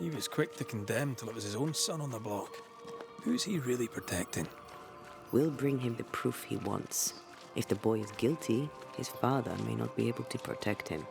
He was quick to condemn till it was his own son on the block. Who's he really protecting? We'll bring him the proof he wants. If the boy is guilty, his father may not be able to protect him.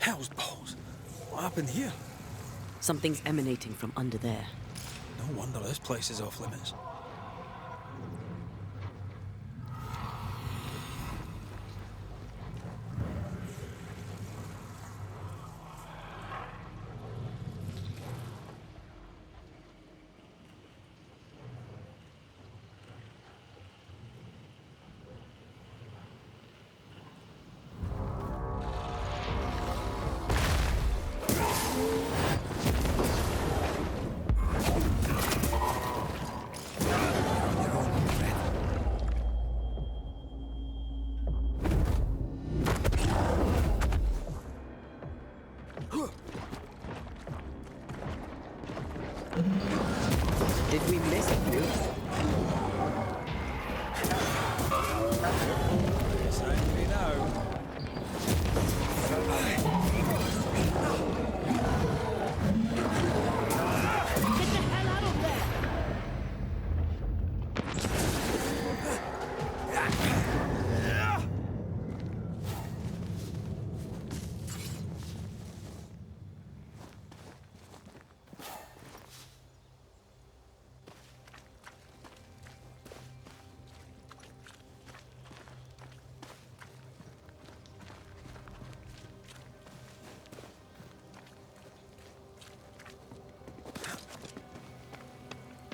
Hell's balls! What happened here? Something's emanating from under there. No wonder this place is off limits. Did we miss it, dude? Yes, I know. Get the hell out of there!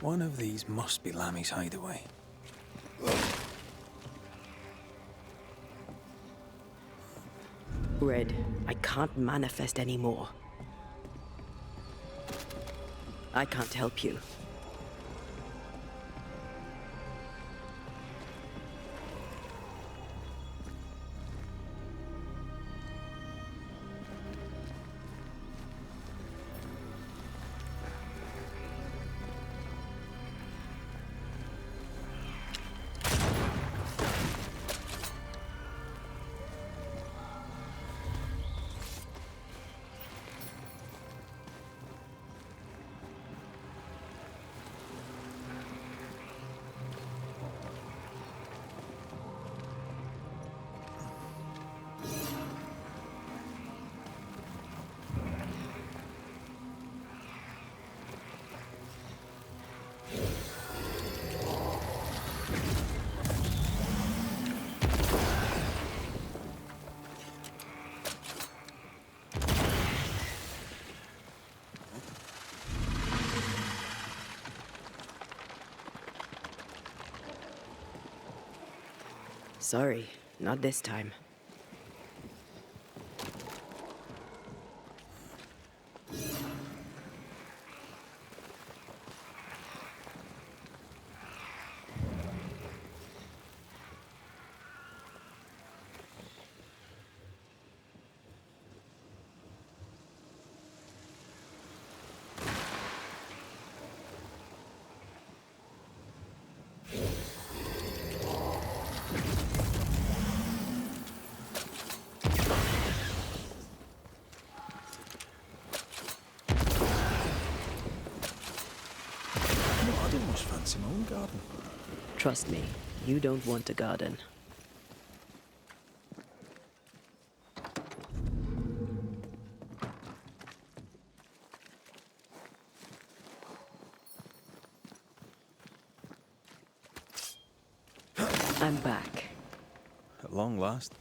One of these must be Lammy's hideaway. Red, I can't manifest anymore. I can't help you. Sorry, not this time. own garden. Trust me, you don't want a garden. I'm back. At long last.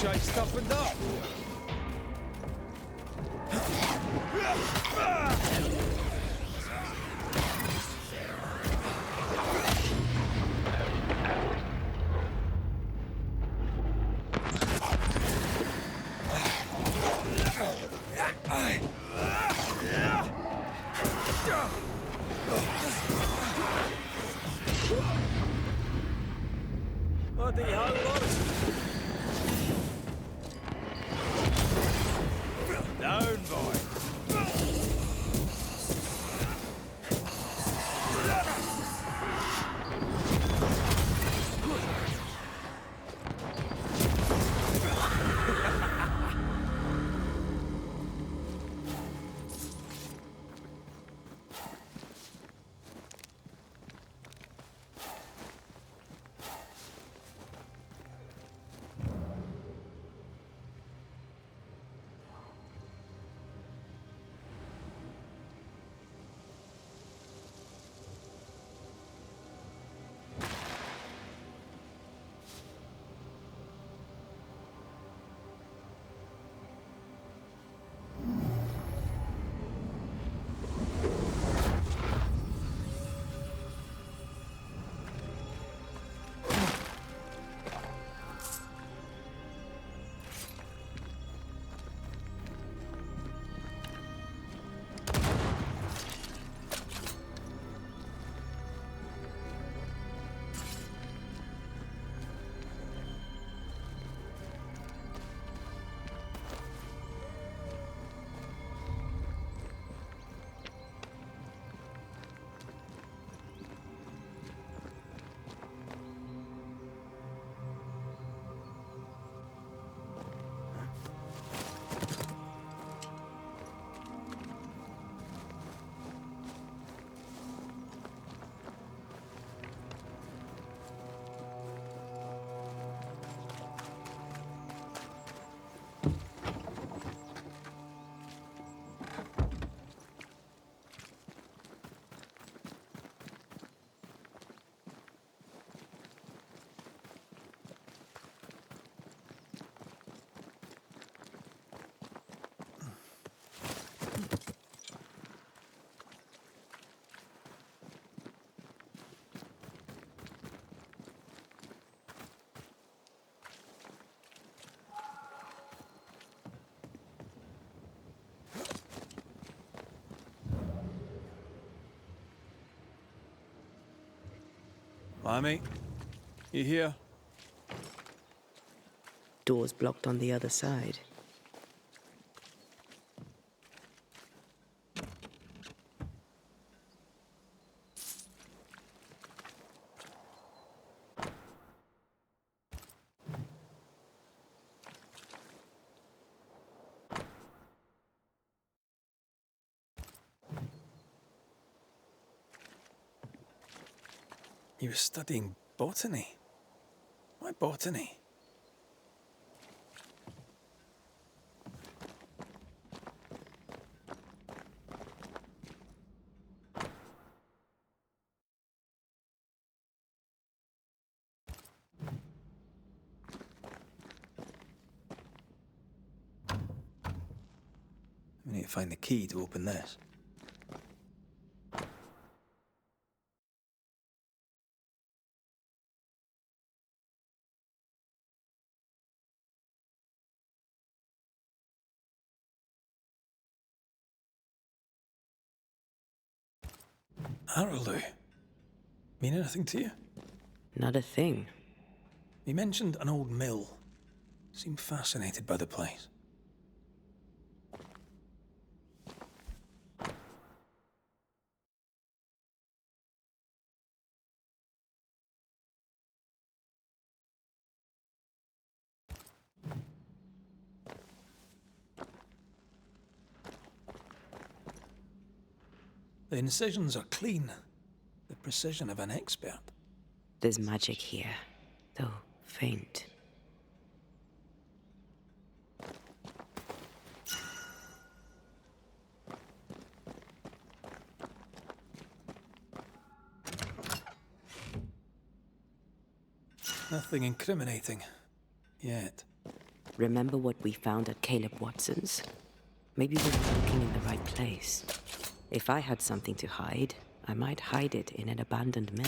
Shape's toughened up. Bloody hell, Loris. Down, boy. Lammy, you here? Door's blocked on the other side. He was studying botany. Why botany? We need to find the key to open this. Arrowloo. Mean anything to you? Not a thing. He mentioned an old mill. Seemed fascinated by the place. The incisions are clean. The precision of an expert. There's magic here, though faint. Nothing incriminating. Yet. Remember what we found at Caleb Watson's? Maybe we're not looking in the right place. If I had something to hide, I might hide it in an abandoned mill.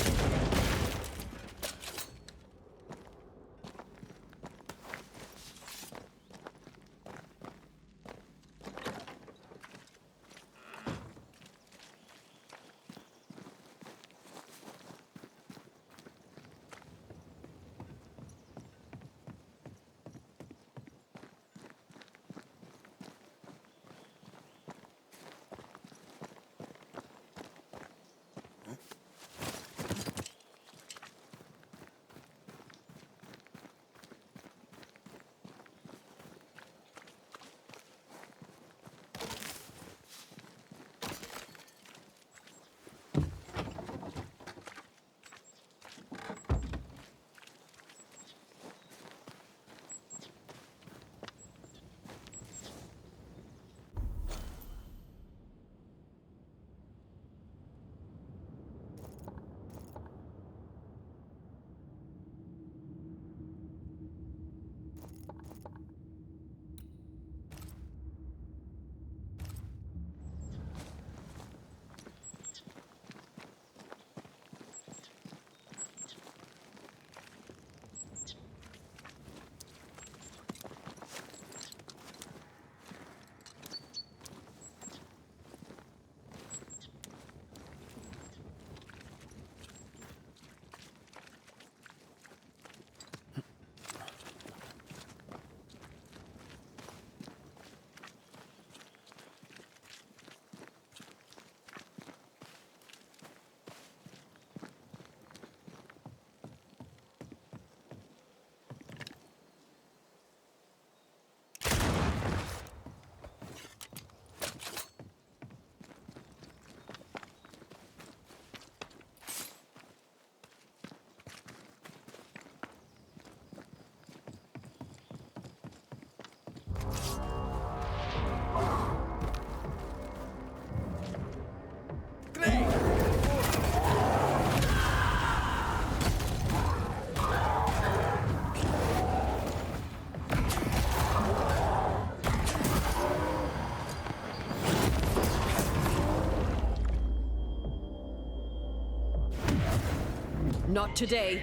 Not today.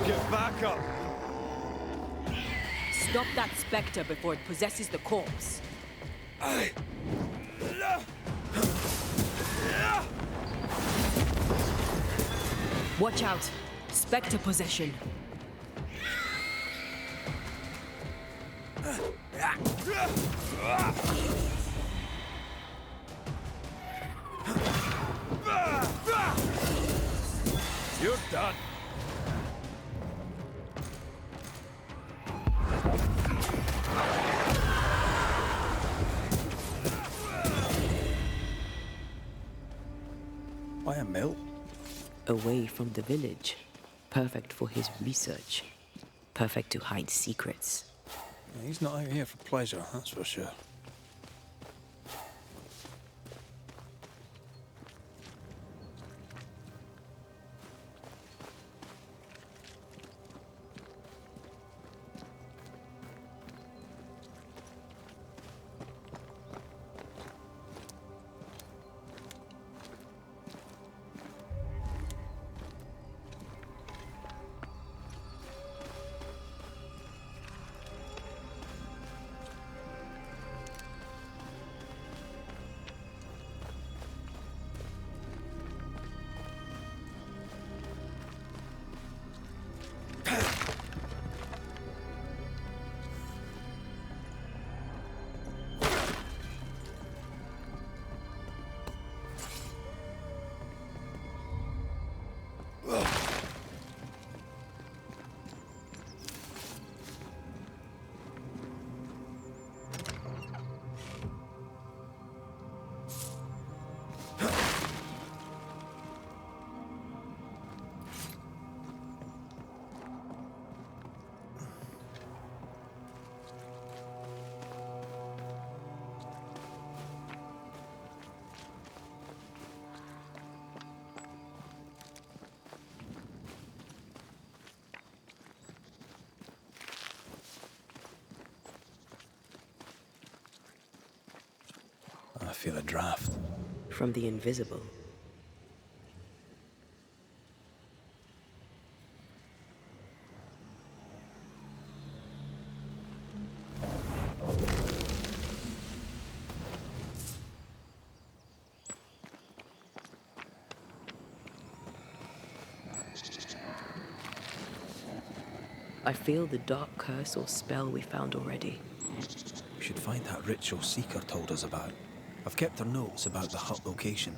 Get back up! Stop that spectre before it possesses the corpse. Watch out. Spectre possession. You're done. mill? Away from the village. Perfect for his research. Perfect to hide secrets. He's not out here for pleasure, that's for sure. I feel a draft. From the invisible. I feel the dark curse or spell we found already. We should find that ritual Seeker told us about. I've kept her notes about the hut location.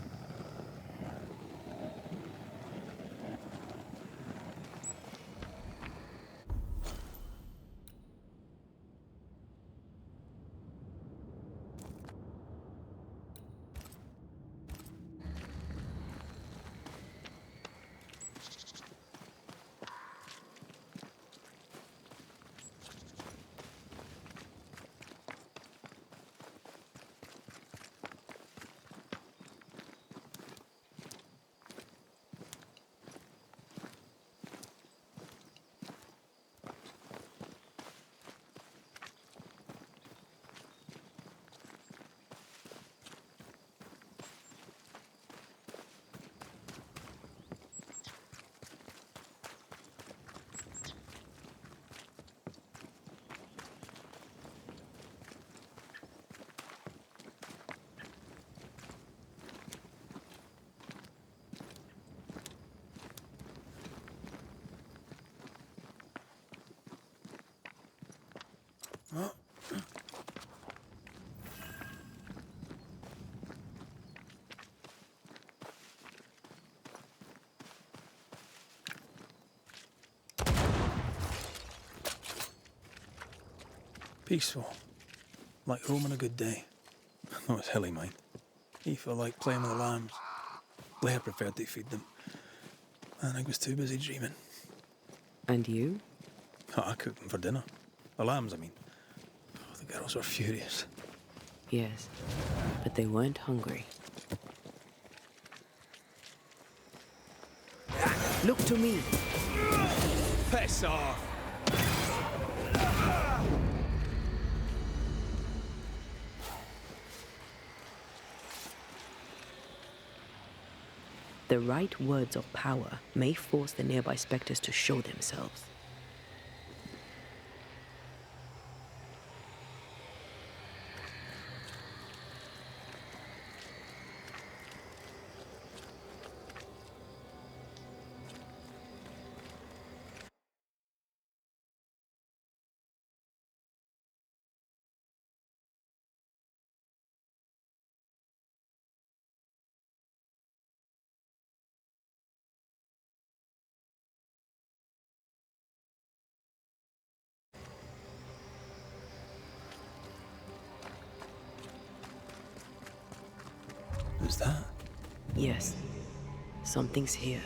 Peaceful. Like home on a good day. No, it's hilly, mind. Aoife liked playing with the lambs. Blair preferred to feed them. And I was too busy dreaming. And you? Oh, I cooked them for dinner. The lambs, I mean. Oh, the girls were furious. Yes, but they weren't hungry. Look to me. Piss off! The right words of power may force the nearby specters to show themselves. Who's that? Yes, Something's here.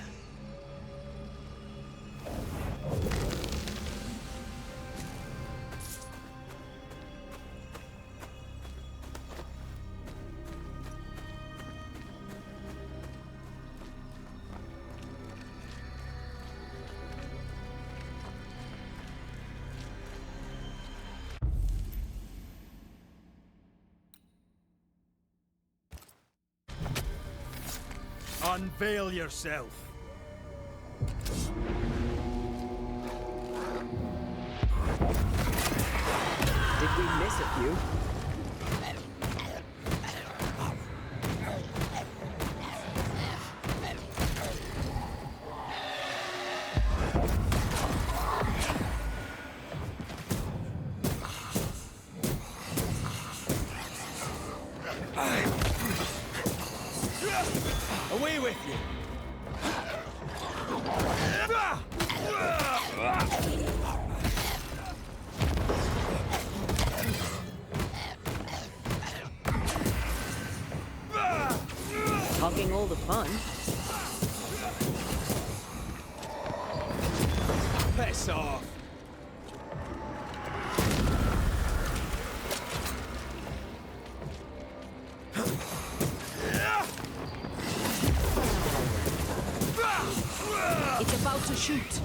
Unveil yourself. Did we miss a few? Away with you! Hogging all the fun. Piss off! It's about to shoot.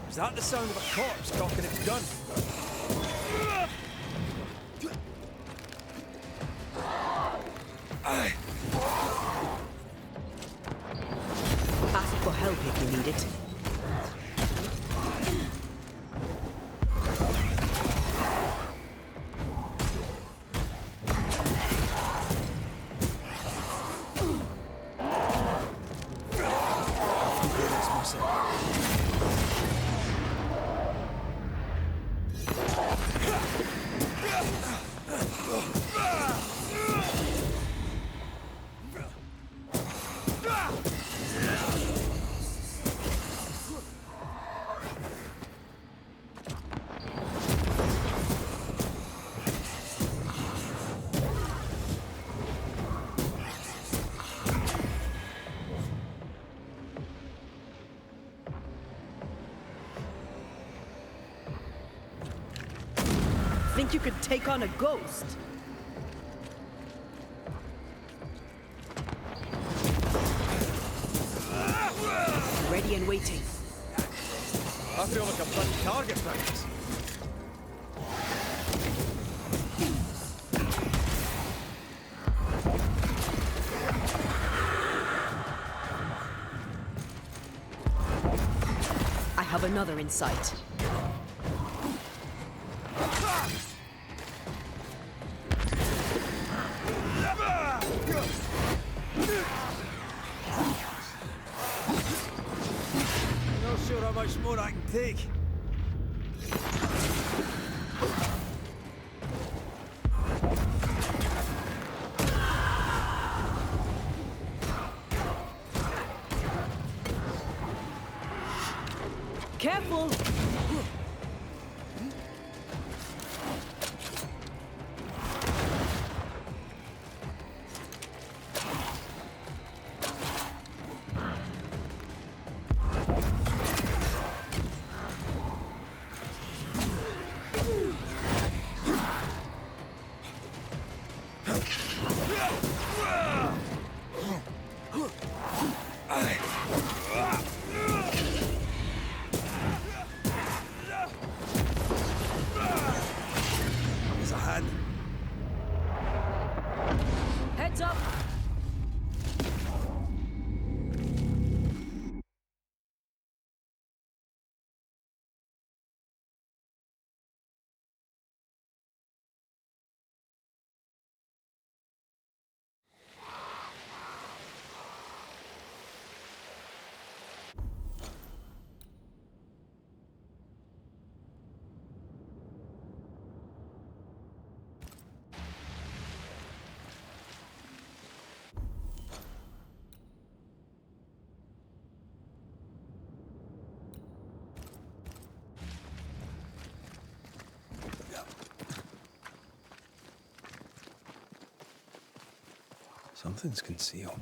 Is that the sound of a corpse cocking its gun? Ask for help if you need it. Think you could take on a ghost? Ready and waiting. I feel like a bloody target practice. I have another in sight. Not sure how much more I can take. Careful! There's a hand. Heads up! Something's concealed.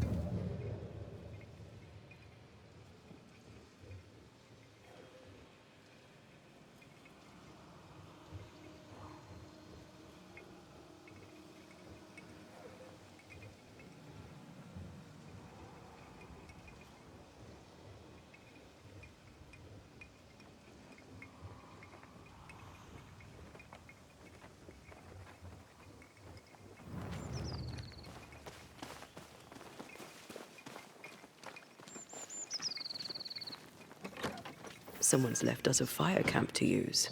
Someone's left us a fire camp to use.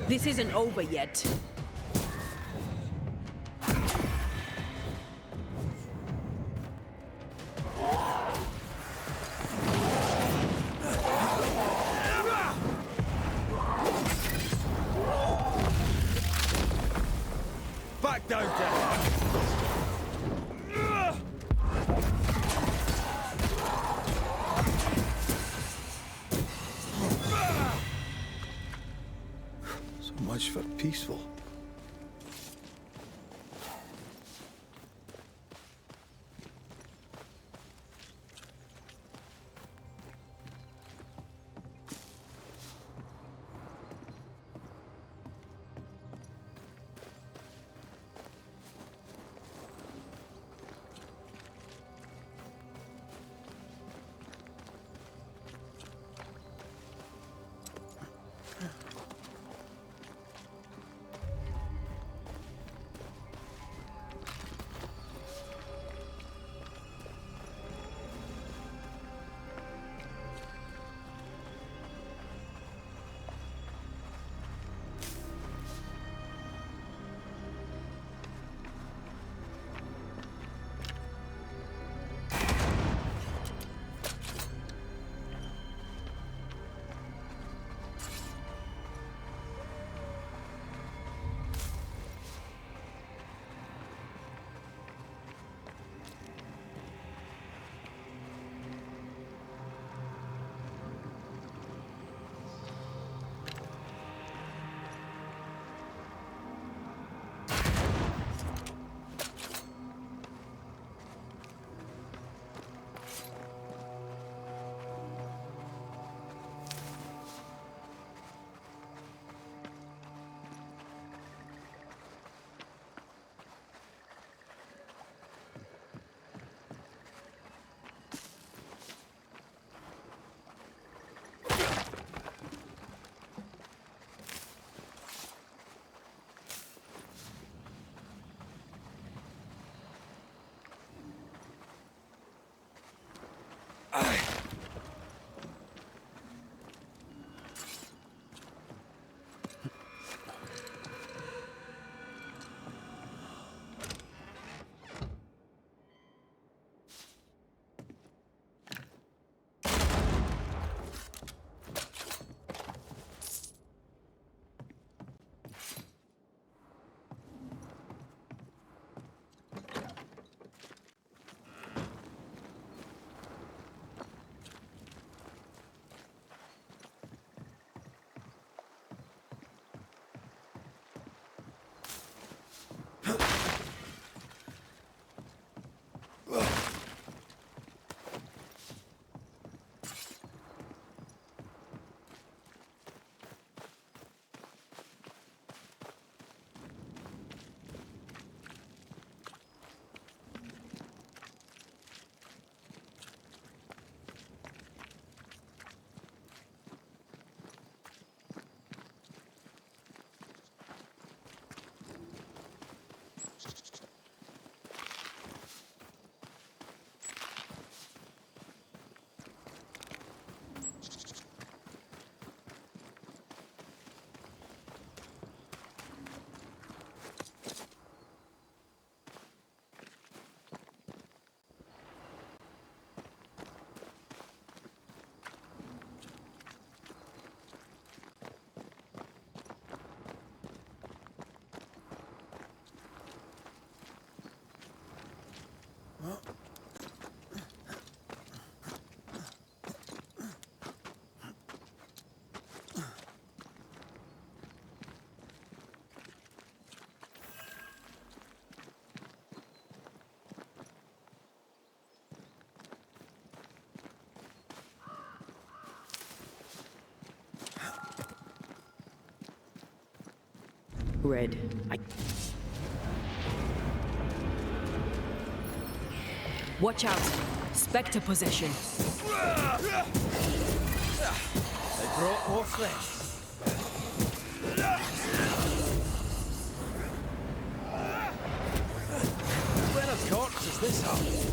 This isn't over yet. Back down, Jack. So much for peaceful. Red, Watch out. Spectre possession. They brought more flesh. When of corpse is this up?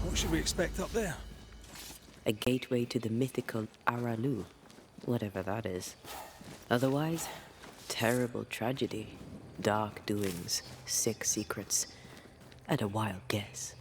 What should we expect up there? a gateway to the mythical Aralu, whatever that is. Otherwise, terrible tragedy, dark doings, sick secrets, and a wild guess.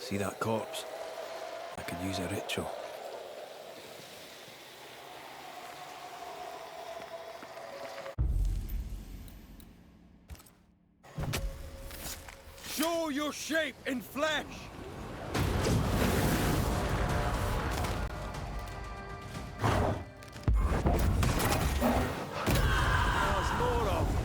See that corpse? I could use a ritual. Show your shape in flesh! There's more of.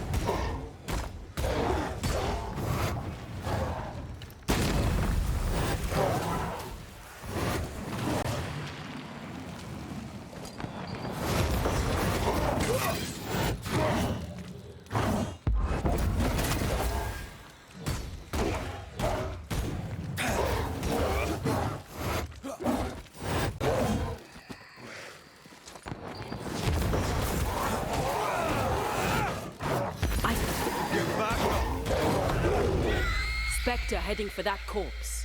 Spectre heading for that corpse.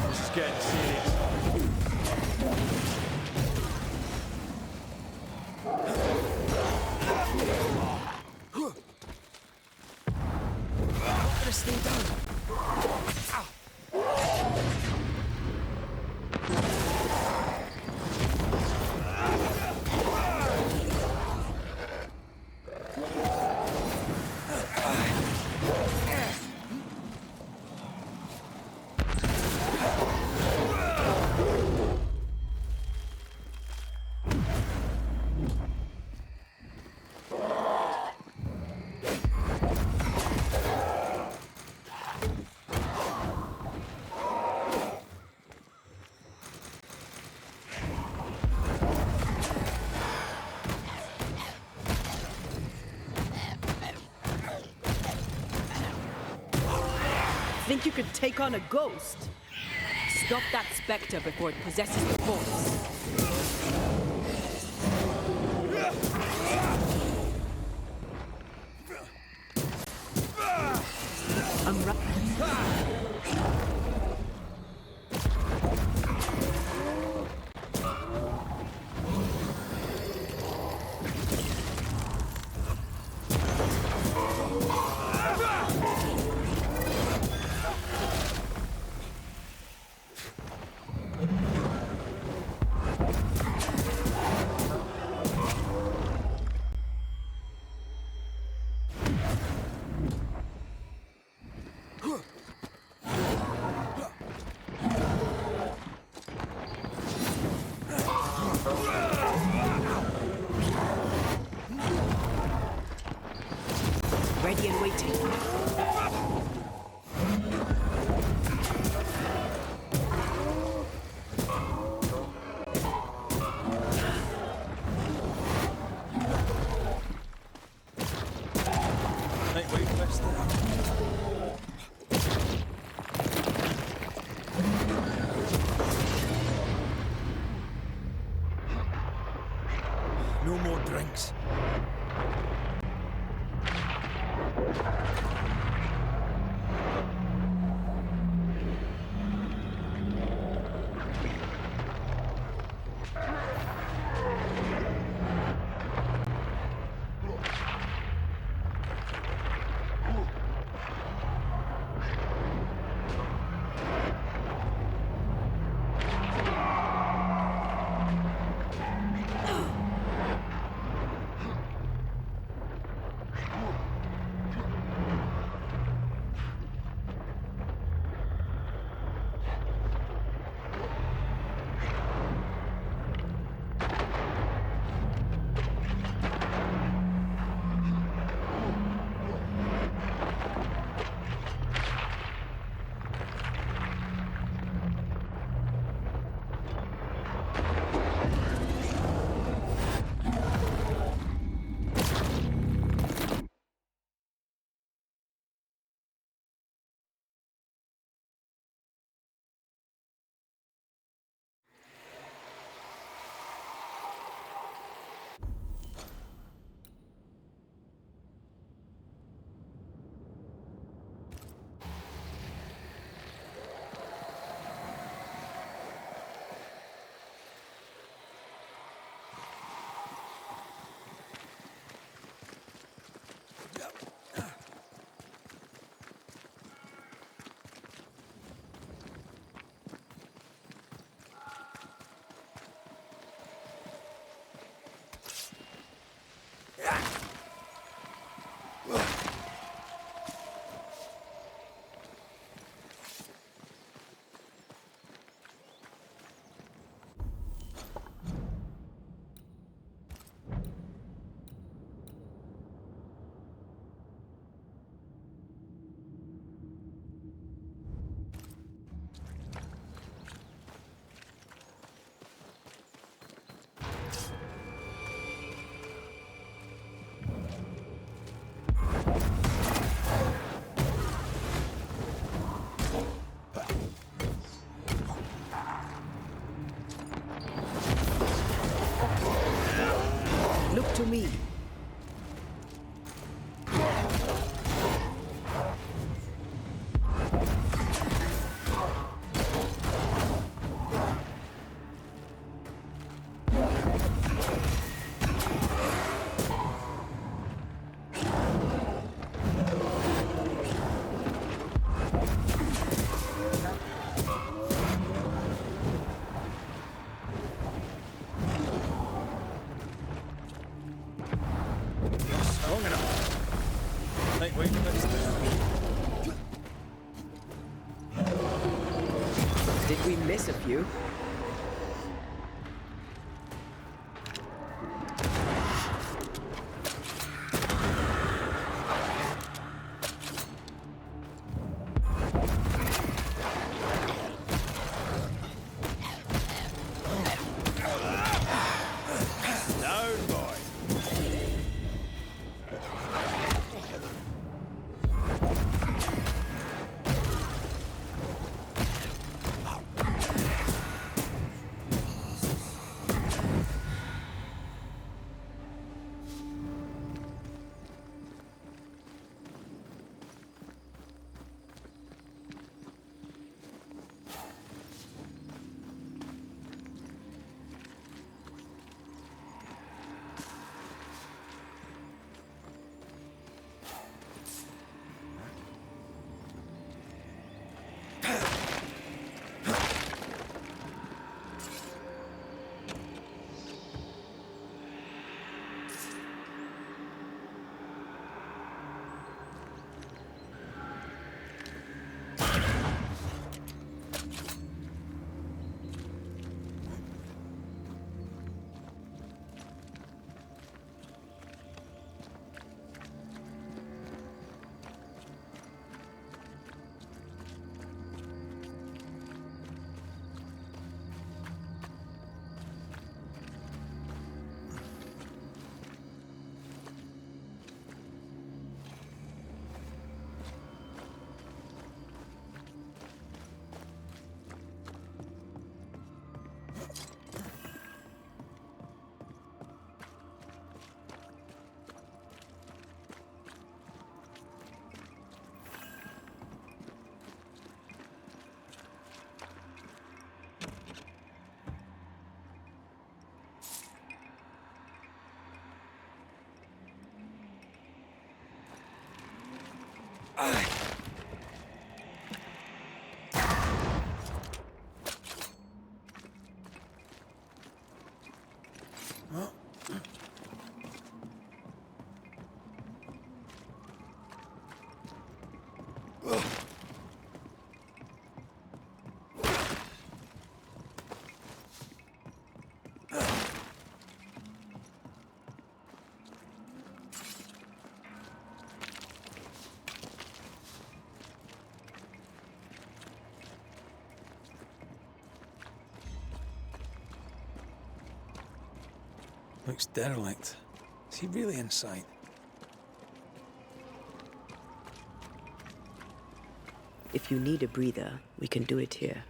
This is getting serious. Put this thing down. Think you could take on a ghost? Stop that Spectre before it possesses the corpse. I'm right. Ready and waiting. Right, wait, what's that? No more drinks. me. Strong enough. Lightweight fits there. Did we miss a few? Down, boy. Looks derelict. Is he really inside? If you need a breather, we can do it here.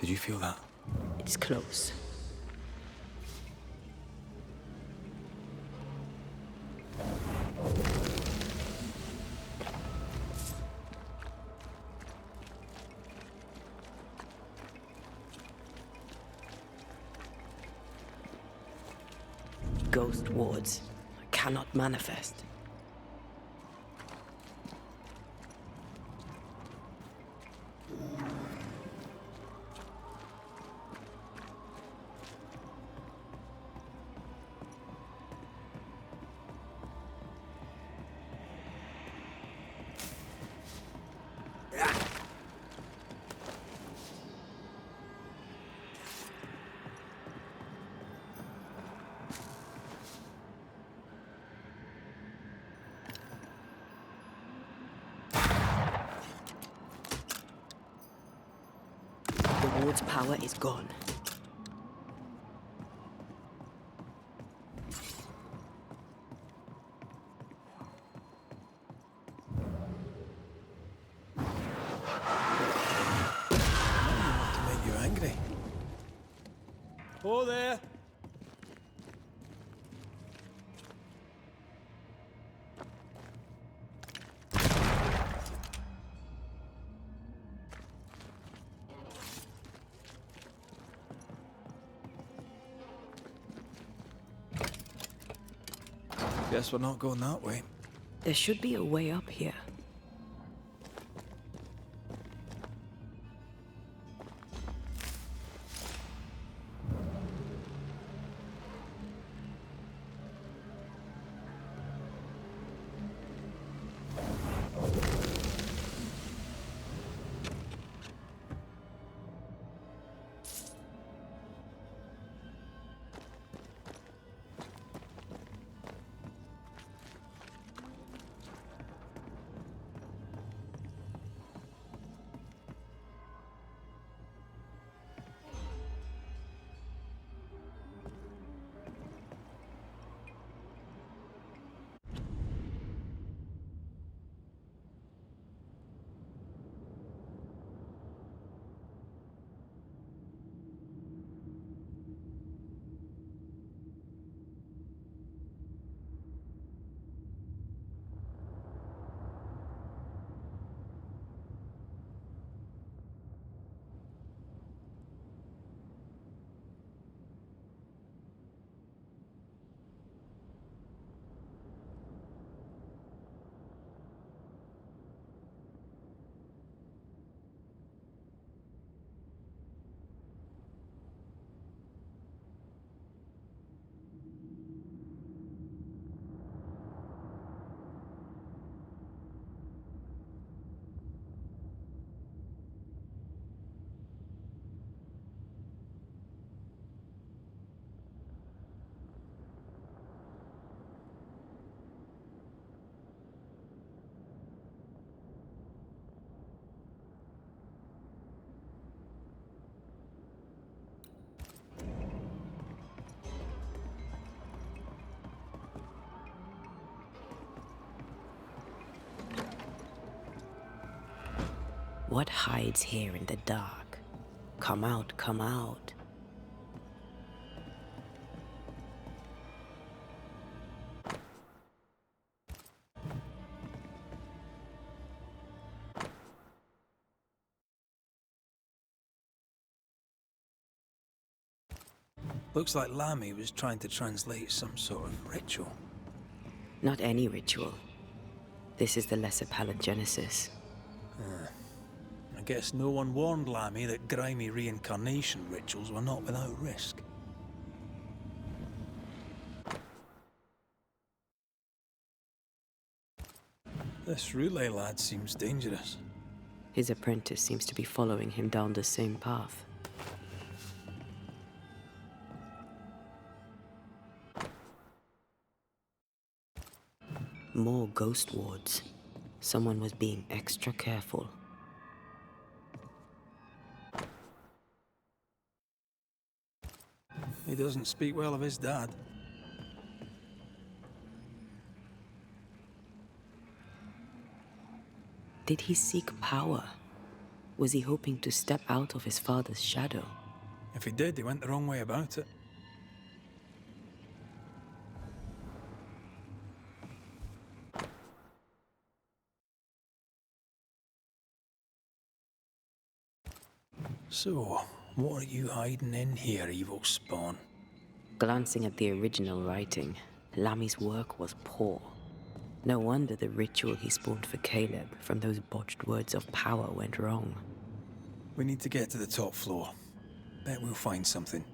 Did you feel that? It's close. Ghost wards cannot manifest. The ward's power is gone. To make you angry. Oh, there! Guess we're not going that way. There should be a way up here. What hides here in the dark? Come out, come out. Looks like Lamy was trying to translate some sort of ritual. Not any ritual. This is the Lesser Palingenesis. I guess no one warned Lamy that grimy reincarnation rituals were not without risk. This relay lad seems dangerous. His apprentice seems to be following him down the same path. More ghost wards. Someone was being extra careful. He doesn't speak well of his dad. Did he seek power? Was he hoping to step out of his father's shadow? If he did, he went the wrong way about it. So, what are you hiding in here, evil spawn? Glancing at the original writing, Lami's work was poor. No wonder the ritual he spawned for Caleb from those botched words of power went wrong. We need to get to the top floor. Bet we'll find something.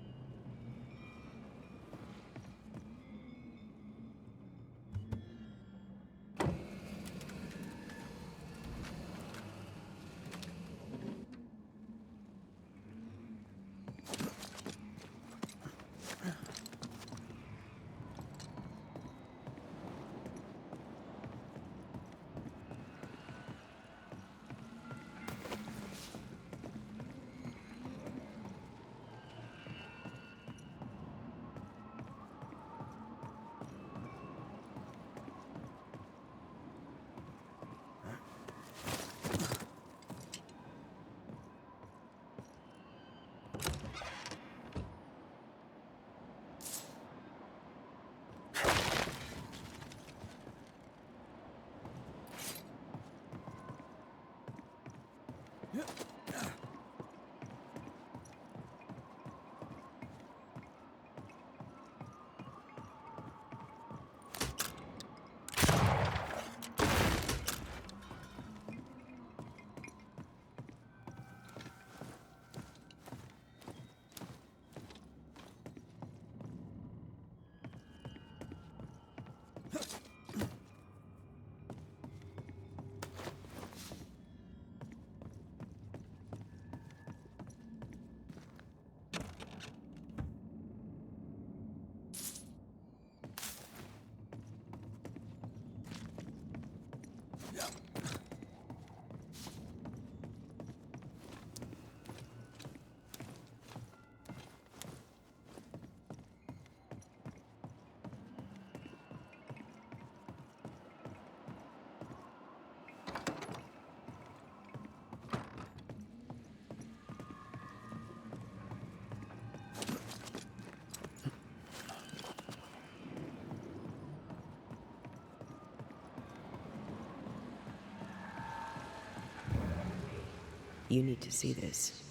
You need to see this.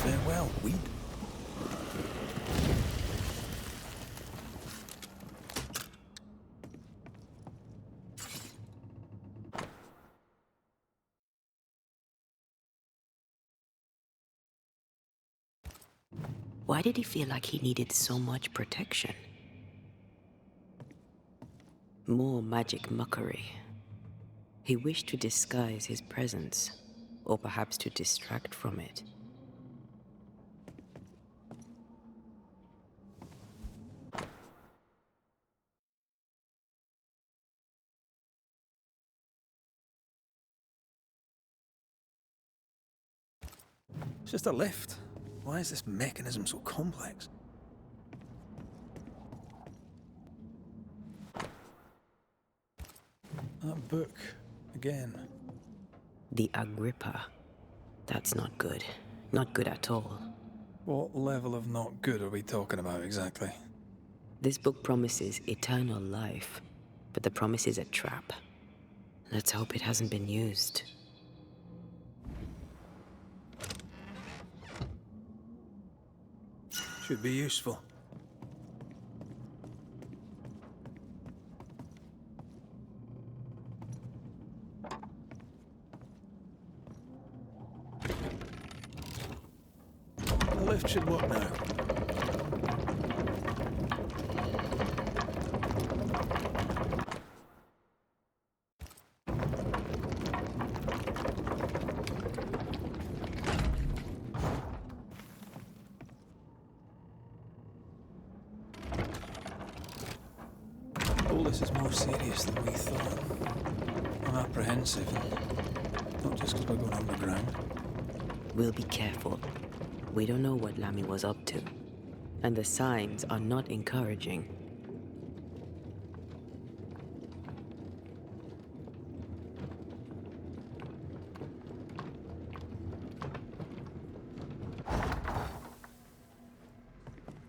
Farewell, weed. Why did he feel like he needed so much protection? More magic muckery. He wished to disguise his presence, or perhaps to distract from it. It's just a lift. Why is this mechanism so complex? That book, again. The Agrippa. That's not good. Not good at all. What level of not good are we talking about exactly? This book promises eternal life, but the promise is a trap. Let's hope it hasn't been used. Should be useful. The lift should work now. This is more serious than we thought. I'm apprehensive, not just because we're going underground. We'll be careful. We don't know what Lammy was up to, and the signs are not encouraging.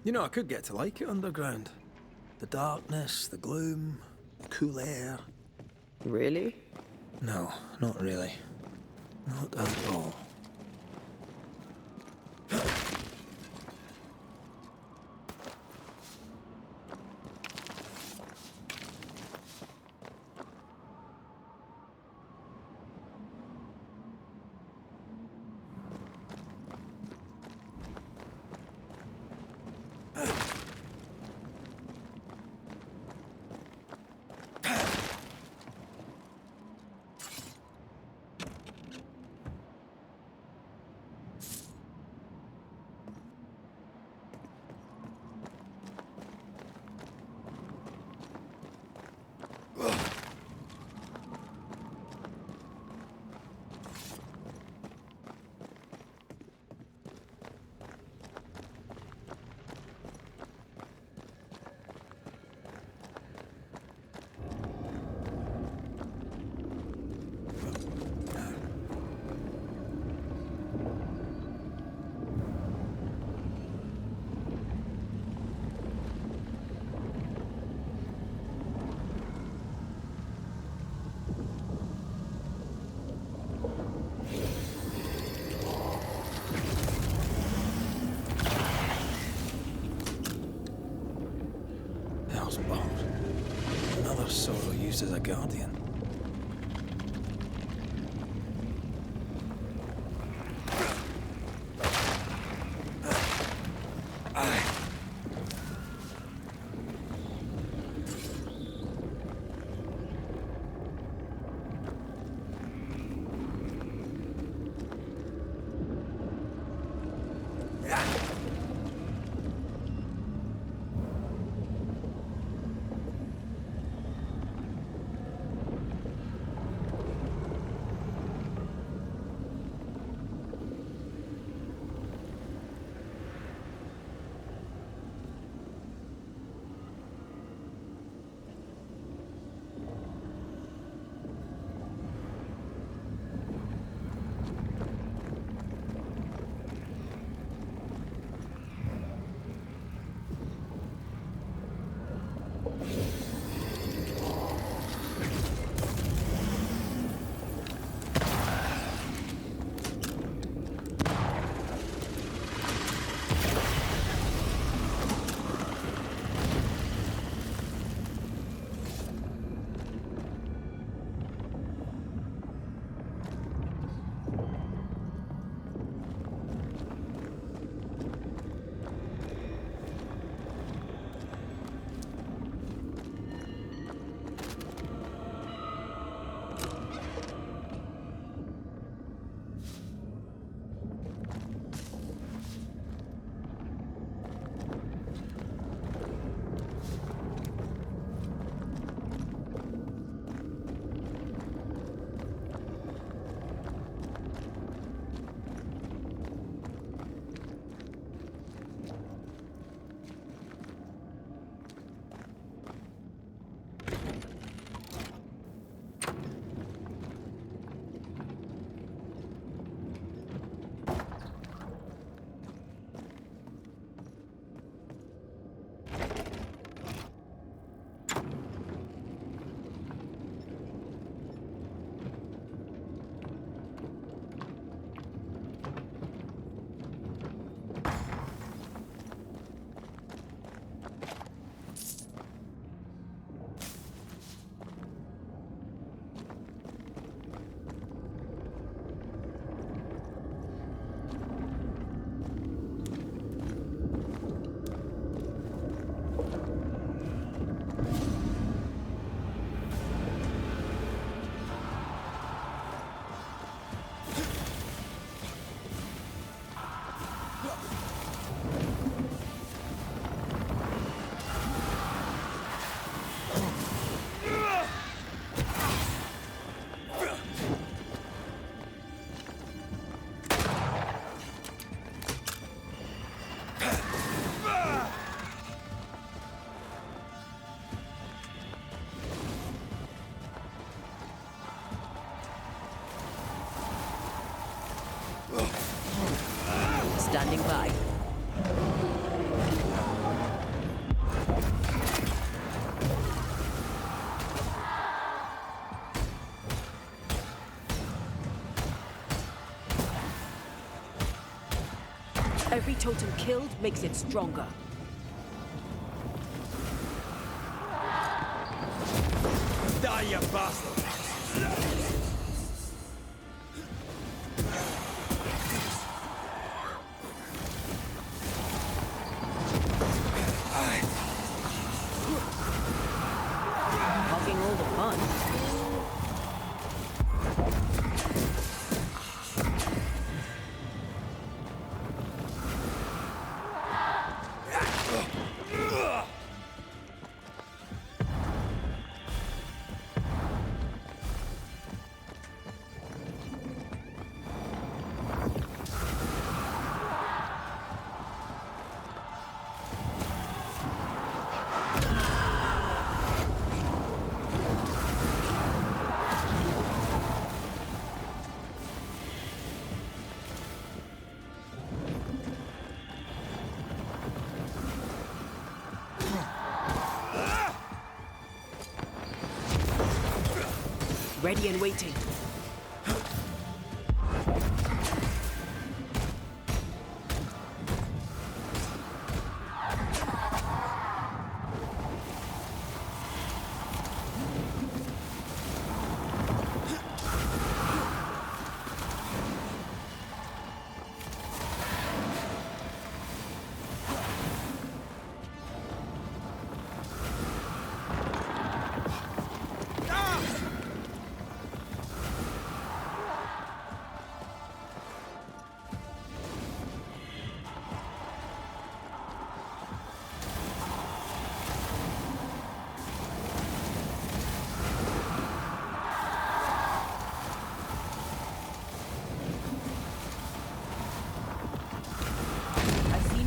You know, I could get to like it underground. The darkness, the gloom, the cool air. Really? No, not really. Not at all. Hell's bombs. Another sorrow used as a guardian. Standing by. Every totem killed makes it stronger. Die, you bastard! Hogging all the fun. Ready and waiting.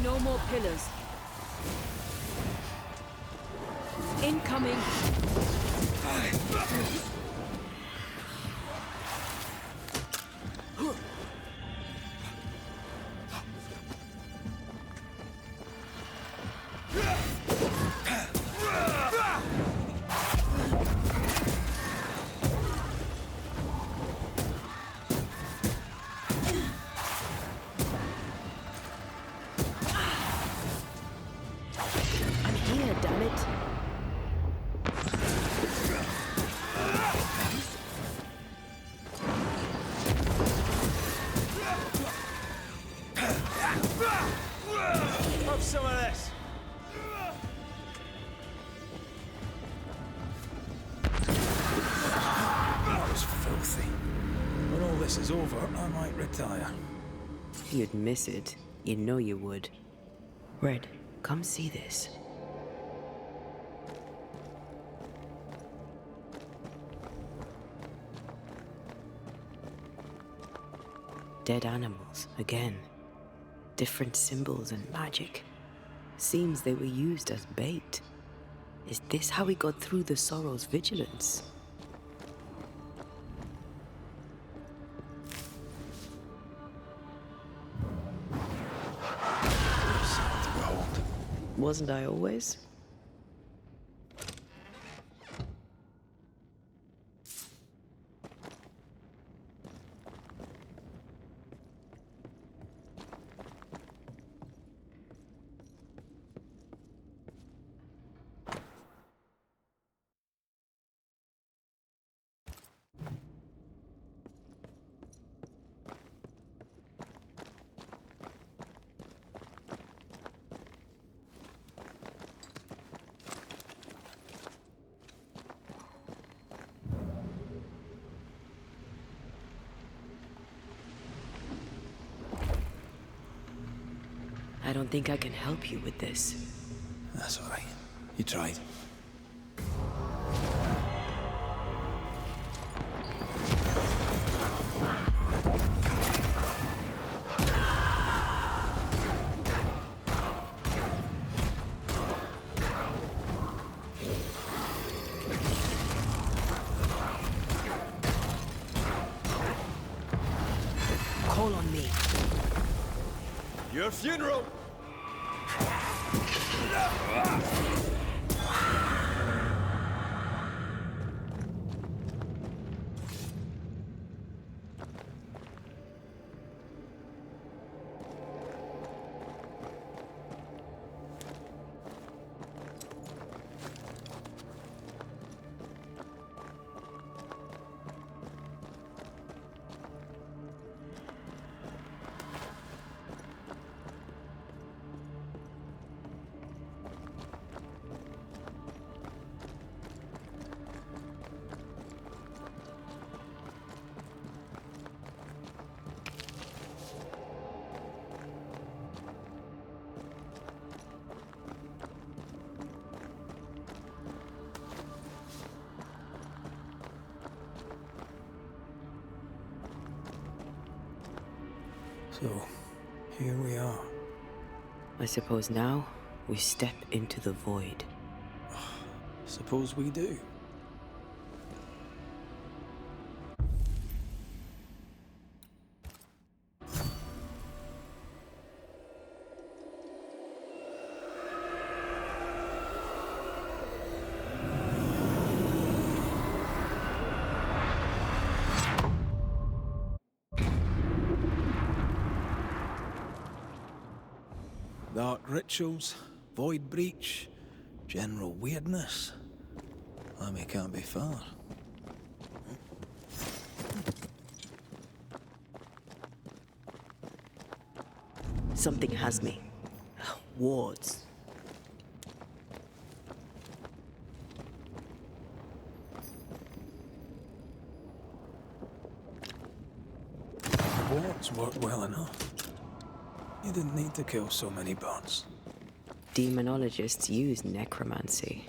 No more pillars. Incoming. Damn it. Have some of this. That was filthy. When all this is over, I might retire. You'd miss it. You know you would. Red, come see this. Dead animals, again. Different symbols and magic. Seems they were used as bait. Is this how we got through the Sorrow's vigilance? Wasn't I always? I don't think I can help you with this. That's all right. You tried. Call on me. Your funeral! So, here we are. I suppose now we step into the void. Suppose we do. Dark rituals, void breach, general weirdness. Lemmy can't be far. Something has me. Wards. Wards work well enough. You didn't need to kill so many bots. Demonologists use necromancy.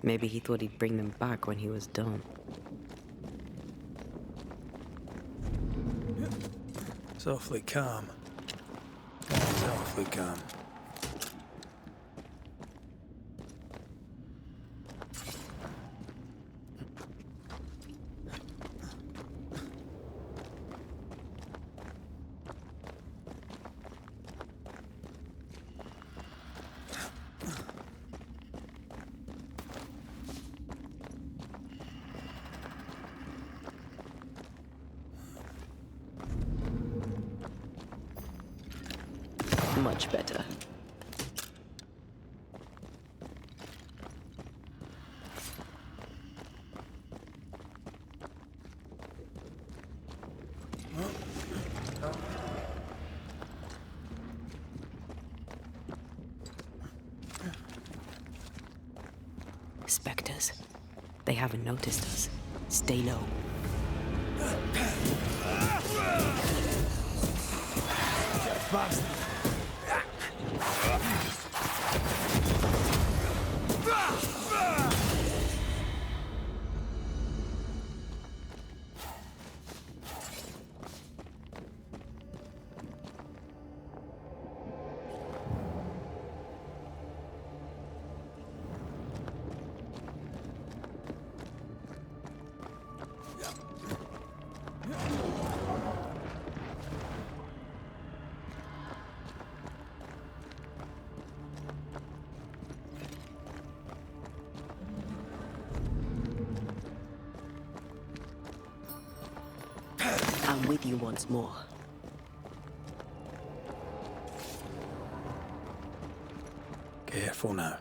Maybe he thought he'd bring them back when he was done. Softly calm. Softly calm. Much better. Spectres. They haven't noticed us. Stay low. Bastard! I'm with you once more. Careful now.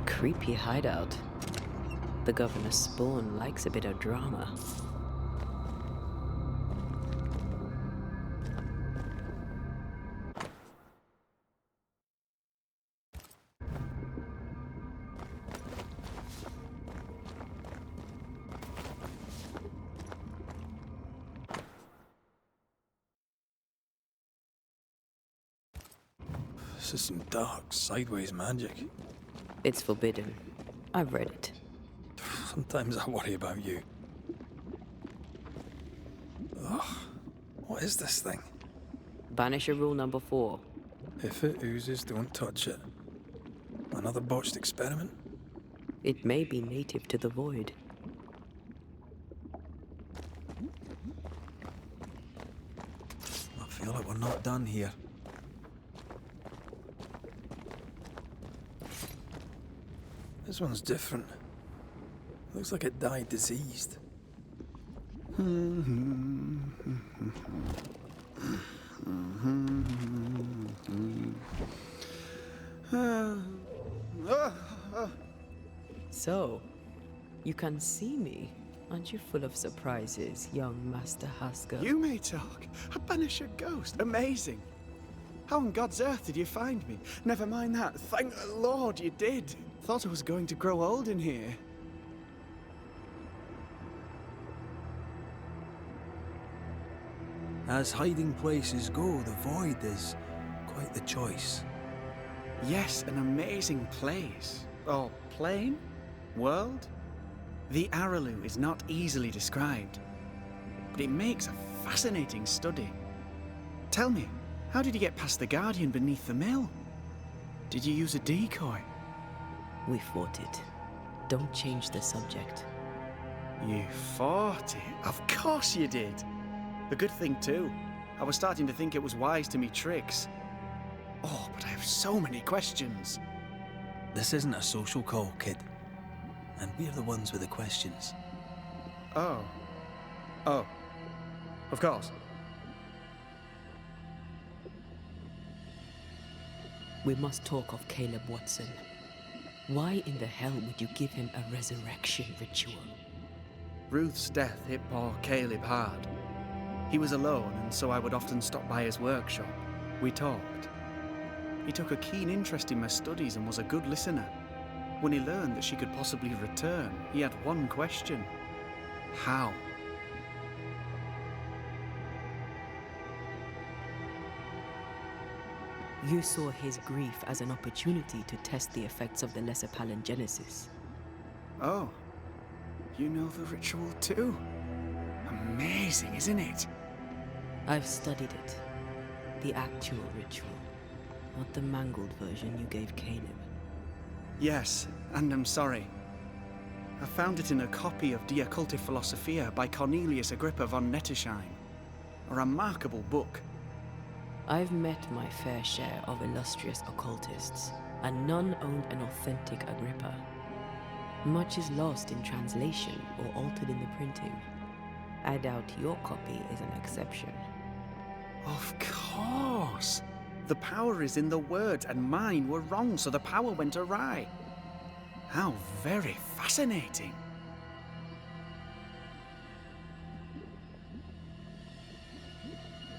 Creepy hideout. The governor's spawn likes a bit of drama. This is some dark, sideways magic. It's forbidden. I've read it. Sometimes I worry about you. Ugh. What is this thing? Banisher rule number 4. If it oozes, don't touch it. Another botched experiment? It may be native to the void. I feel like we're not done here. This one's different. Looks like it died diseased. So, you can see me. Aren't you full of surprises, young Master Haskell? You may talk. A Banisher ghost. Amazing. How on God's earth did you find me? Never mind that. Thank the Lord you did. Thought I was going to grow old in here. As hiding places go, the void is quite the choice. Yes, an amazing place. Or plane? World? The Araloo is not easily described, but it makes a fascinating study. Tell me, how did you get past the Guardian beneath the mill? Did you use a decoy? We fought it. Don't change the subject. You fought it? Of course you did. A good thing too. I was starting to think it was wise to me tricks. Oh, but I have so many questions. This isn't a social call, kid. And we're the ones with the questions. Oh. Oh. Of course. We must talk of Caleb Watson. Why in the hell would you give him a resurrection ritual? Ruth's death hit poor Caleb hard. He was alone, and so I would often stop by his workshop. We talked. He took a keen interest in my studies and was a good listener. When he learned that she could possibly return, he had one question. How? You saw his grief as an opportunity to test the effects of the lesser palingenesis. Oh. You know the ritual too? Amazing, isn't it? I've studied it. The actual ritual, not the mangled version you gave Caleb. Yes, and I'm sorry. I found it in a copy of De Occulti Philosophia by Cornelius Agrippa von Nettersheim. A remarkable book. I've met my fair share of illustrious occultists, and none owned an authentic Agrippa. Much is lost in translation or altered in the printing. I doubt your copy is an exception. Of course! The power is in the words, and mine were wrong, so the power went awry. How very fascinating.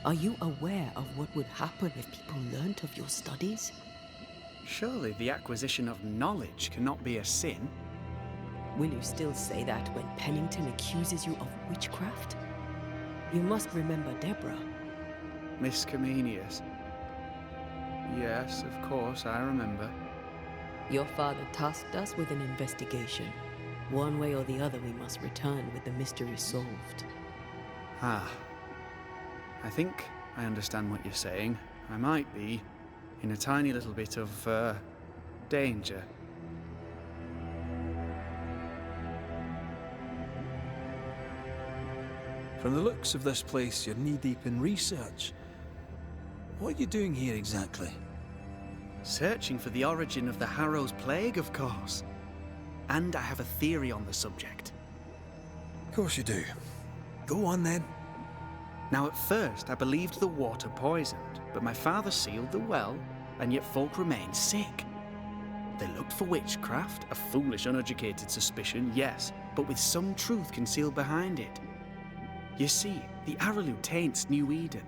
Are you aware of what would happen if people learnt of your studies? Surely the acquisition of knowledge cannot be a sin. Will you still say that when Pennington accuses you of witchcraft? You must remember Deborah. Miss Comenius. Yes, of course, I remember. Your father tasked us with an investigation. One way or the other, we must return with the mystery solved. Ah. I think I understand what you're saying. I might be in a tiny little bit of, danger. From the looks of this place, you're knee-deep in research. What are you doing here exactly? Searching for the origin of the Harrow's Plague, of course. And I have a theory on the subject. Of course you do. Go on then. Now, at first, I believed the water poisoned, but my father sealed the well, and yet folk remained sick. They looked for witchcraft, a foolish, uneducated suspicion, yes, but with some truth concealed behind it. You see, the Araloo taints New Eden.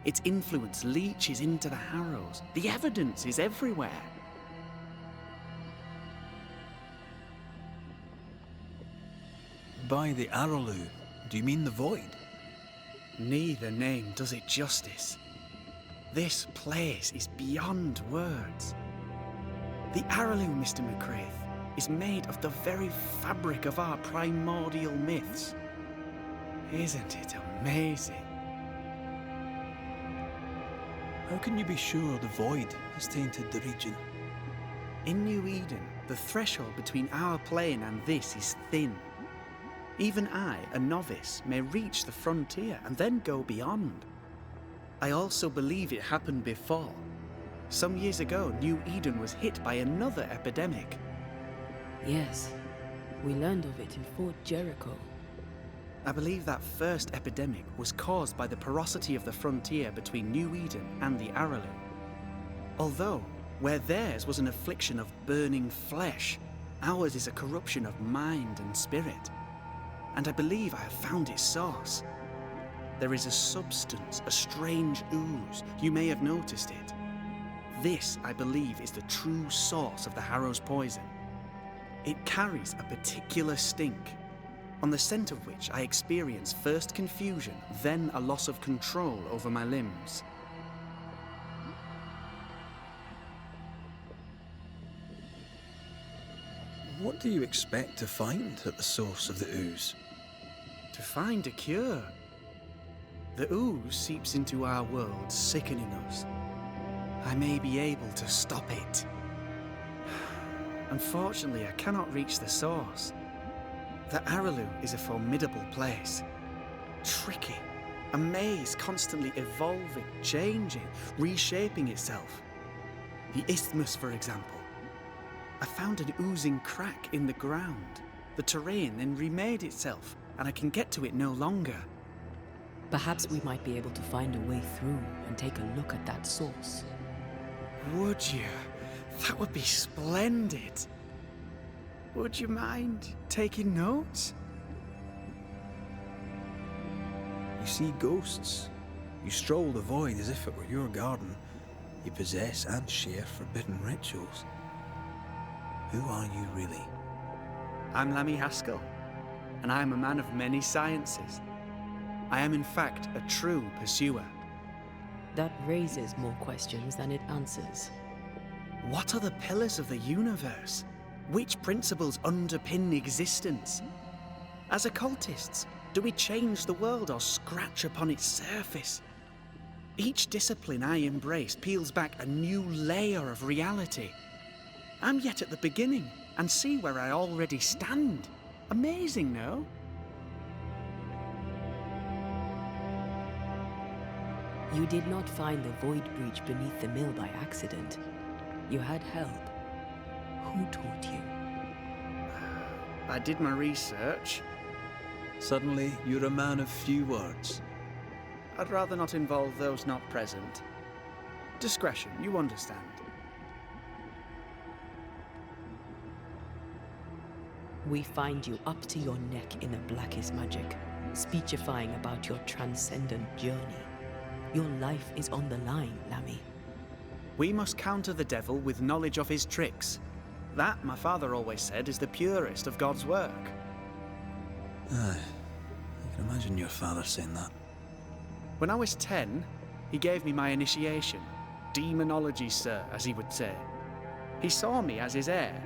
Its influence leaches into the Harrows. The evidence is everywhere. By the Araloo, do you mean the void? Neither name does it justice. This place is beyond words. The Araloo, Mr. McCraith, is made of the very fabric of our primordial myths. Isn't it amazing? How can you be sure the void has tainted the region? In New Eden, the threshold between our plane and this is thin. Even I, a novice, may reach the frontier and then go beyond. I also believe it happened before. Some years ago, New Eden was hit by another epidemic. Yes, we learned of it in Fort Jericho. I believe that first epidemic was caused by the porosity of the frontier between New Eden and the Araloo. Although, where theirs was an affliction of burning flesh, ours is a corruption of mind and spirit. And I believe I have found its source. There is a substance, a strange ooze. You may have noticed it. This, I believe, is the true source of the Harrow's poison. It carries a particular stink, on the scent of which I experience first confusion, then a loss of control over my limbs. What do you expect to find at the source of the ooze? To find a cure. The ooze seeps into our world, sickening us. I may be able to stop it. Unfortunately, I cannot reach the source. The Araloo is a formidable place. Tricky. A maze constantly evolving, changing, reshaping itself. The isthmus, for example. I found an oozing crack in the ground. The terrain then remade itself, and I can get to it no longer. Perhaps we might be able to find a way through and take a look at that source. Would you? That would be splendid. Would you mind taking notes? You see ghosts. You stroll the void as if it were your garden. You possess and share forbidden rituals. Who are you really? I'm Lammy Haskell, and I am a man of many sciences. I am in fact a true pursuer. That raises more questions than it answers. What are the pillars of the universe? Which principles underpin existence? As occultists, do we change the world or scratch upon its surface? Each discipline I embrace peels back a new layer of reality. I'm yet at the beginning, and see where I already stand. Amazing, no? You did not find the void breach beneath the mill by accident. You had help. Who taught you? I did my research. Suddenly, you're a man of few words. I'd rather not involve those not present. Discretion, you understand. We find you up to your neck in the blackest magic, speechifying about your transcendent journey. Your life is on the line, Lammy. We must counter the devil with knowledge of his tricks. That, my father always said, is the purest of God's work. Aye. I can imagine your father saying that. When I was 10, he gave me my initiation. Demonology, sir, as he would say. He saw me as his heir.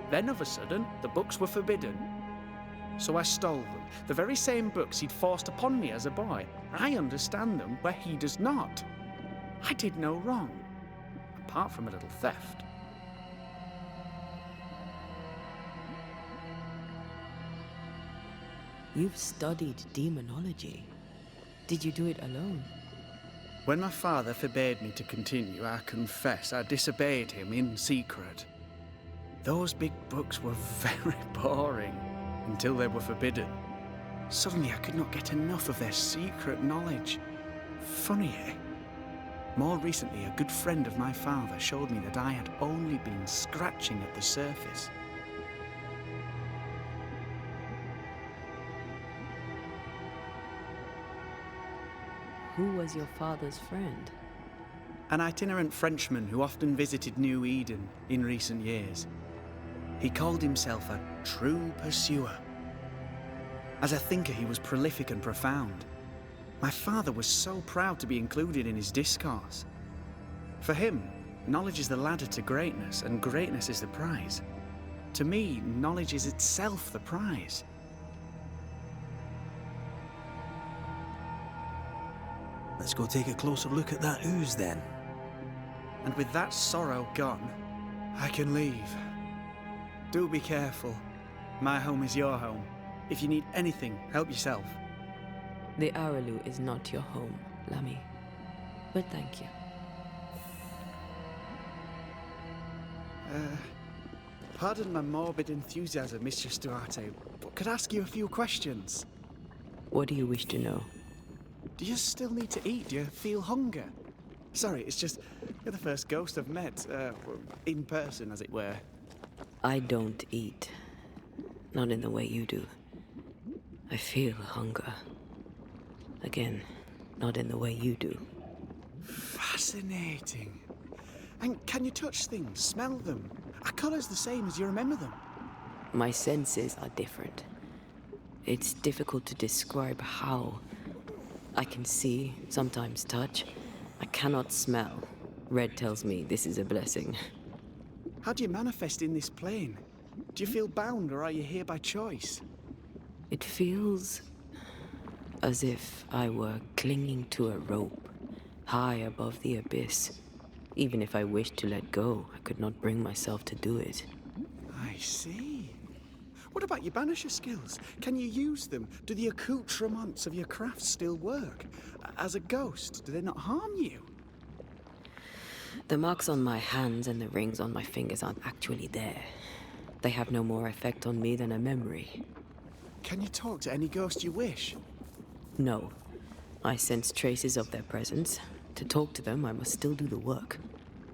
Then, of a sudden, the books were forbidden. So I stole them, the very same books he'd forced upon me as a boy. I understand them where he does not. I did no wrong, apart from a little theft. You've studied demonology. Did you do it alone? When my father forbade me to continue, I confess I disobeyed him in secret. Those big books were very boring until they were forbidden. Suddenly I could not get enough of their secret knowledge. Funny, eh? More recently, a good friend of my father showed me that I had only been scratching at the surface. Who was your father's friend? An itinerant Frenchman who often visited New Eden in recent years. He called himself a true pursuer. As a thinker, he was prolific and profound. My father was so proud to be included in his discourse. For him, knowledge is the ladder to greatness, and greatness is the prize. To me, knowledge is itself the prize. Let's go take a closer look at that ooze then. And with that sorrow gone, I can leave. Do be careful. My home is your home. If you need anything, help yourself. The Aralu is not your home, Lammy. But thank you. Pardon my morbid enthusiasm, Mistress Duarte, but could I ask you a few questions? What do you wish to know? Do you still need to eat? Do you feel hunger? Sorry, it's just, you're the first ghost I've met, in person, as it were. I don't eat. Not in the way you do. I feel hunger. Again, not in the way you do. Fascinating. And can you touch things, smell them? Are colours the same as you remember them? My senses are different. It's difficult to describe how. I can see, sometimes touch. I cannot smell. Red tells me this is a blessing. How do you manifest in this plane? Do you feel bound, or are you here by choice? It feels as if I were clinging to a rope, high above the abyss. Even if I wished to let go, I could not bring myself to do it. I see. What about your banisher skills? Can you use them? Do the accoutrements of your craft still work? As a ghost, do they not harm you? The marks on my hands and the rings on my fingers aren't actually there. They have no more effect on me than a memory. Can you talk to any ghost you wish? No. I sense traces of their presence. To talk to them, I must still do the work.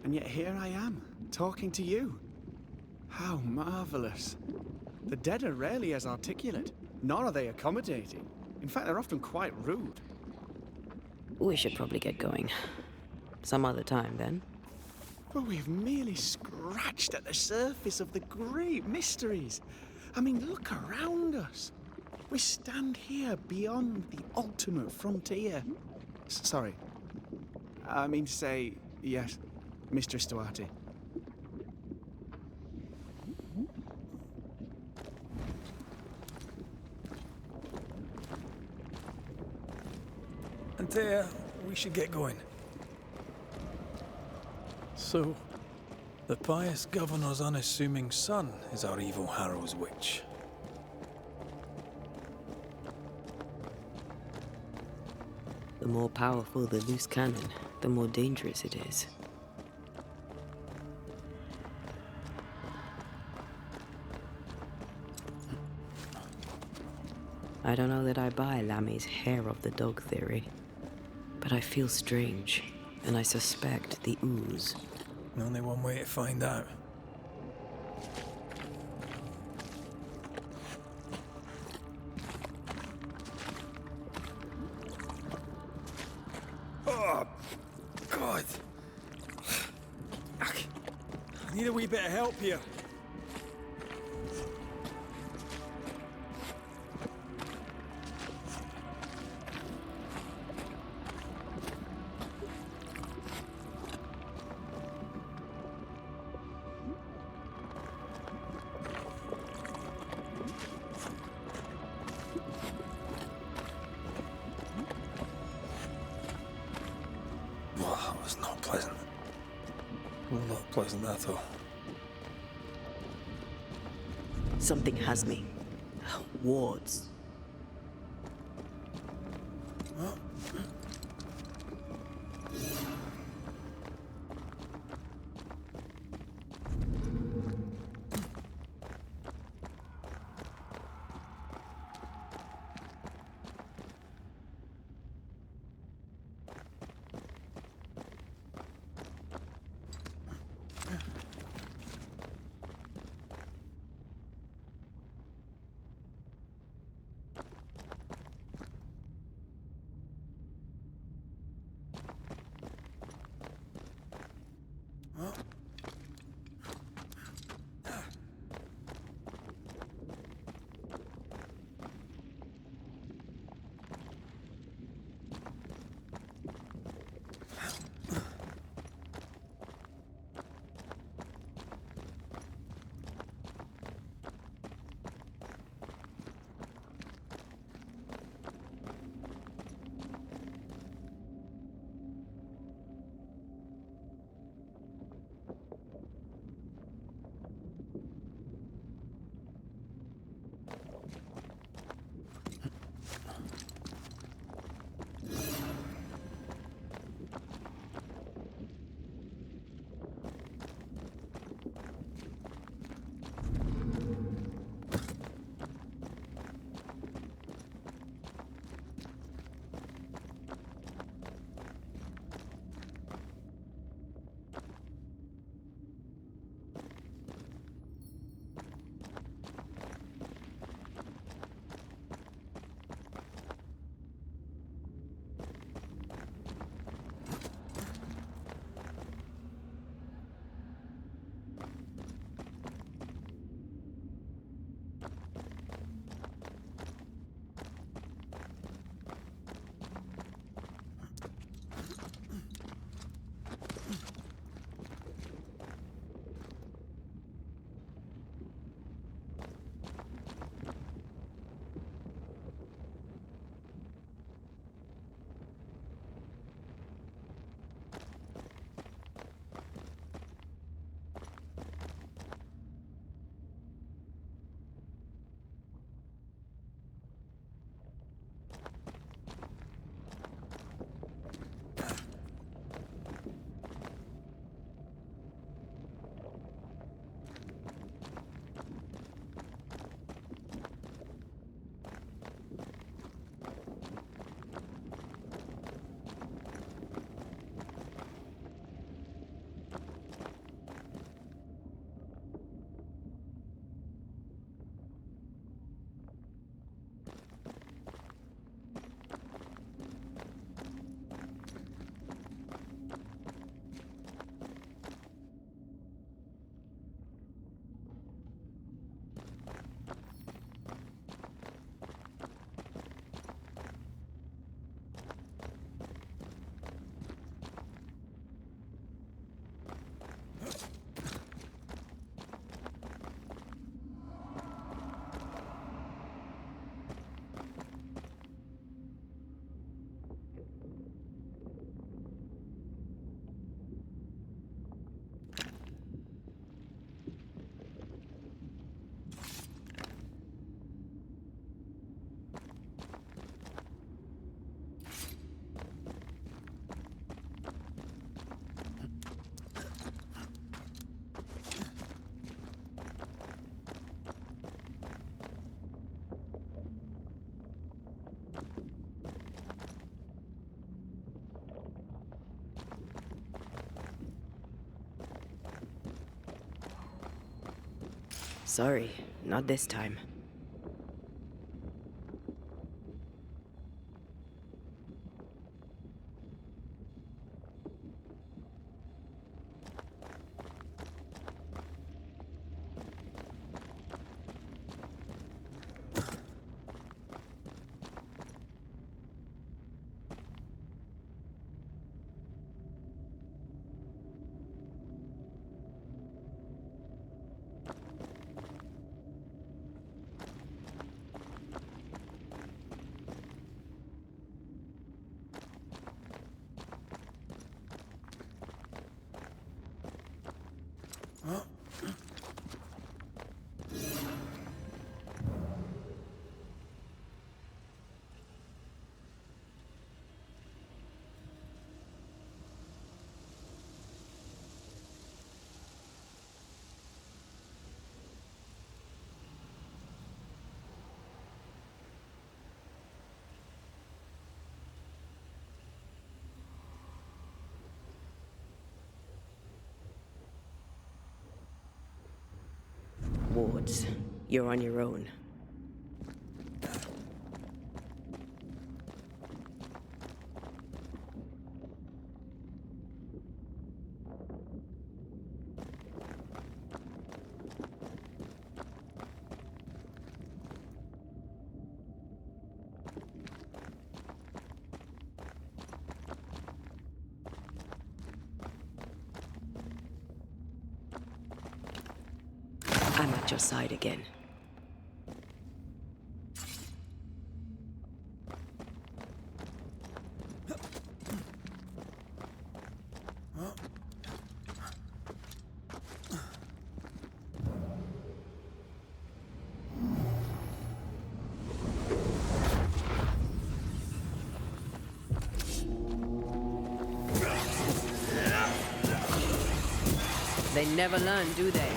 And yet here I am, talking to you. How marvelous. The dead are rarely as articulate, nor are they accommodating. In fact, they're often quite rude. We should probably get going. Some other time, then. Well, we've merely scratched at the surface of the great mysteries. I mean, look around us. We stand here beyond the ultimate frontier. Sorry. I mean to say, yes, Mistress Duarte. Antea, we should get going. So, the pious governor's unassuming son is our evil Harrow's witch. The more powerful the loose cannon, the more dangerous it is. I don't know that I buy Lammy's hair of the dog theory, but I feel strange, and I suspect the ooze. Only one way to find out. Oh, God. I need a wee bit of help here. Well, that was not pleasant. Well, not pleasant at all. Something has me. Wards. Sorry, not this time. Wards, you're on your own. I'm at your side again. They never learn, do they?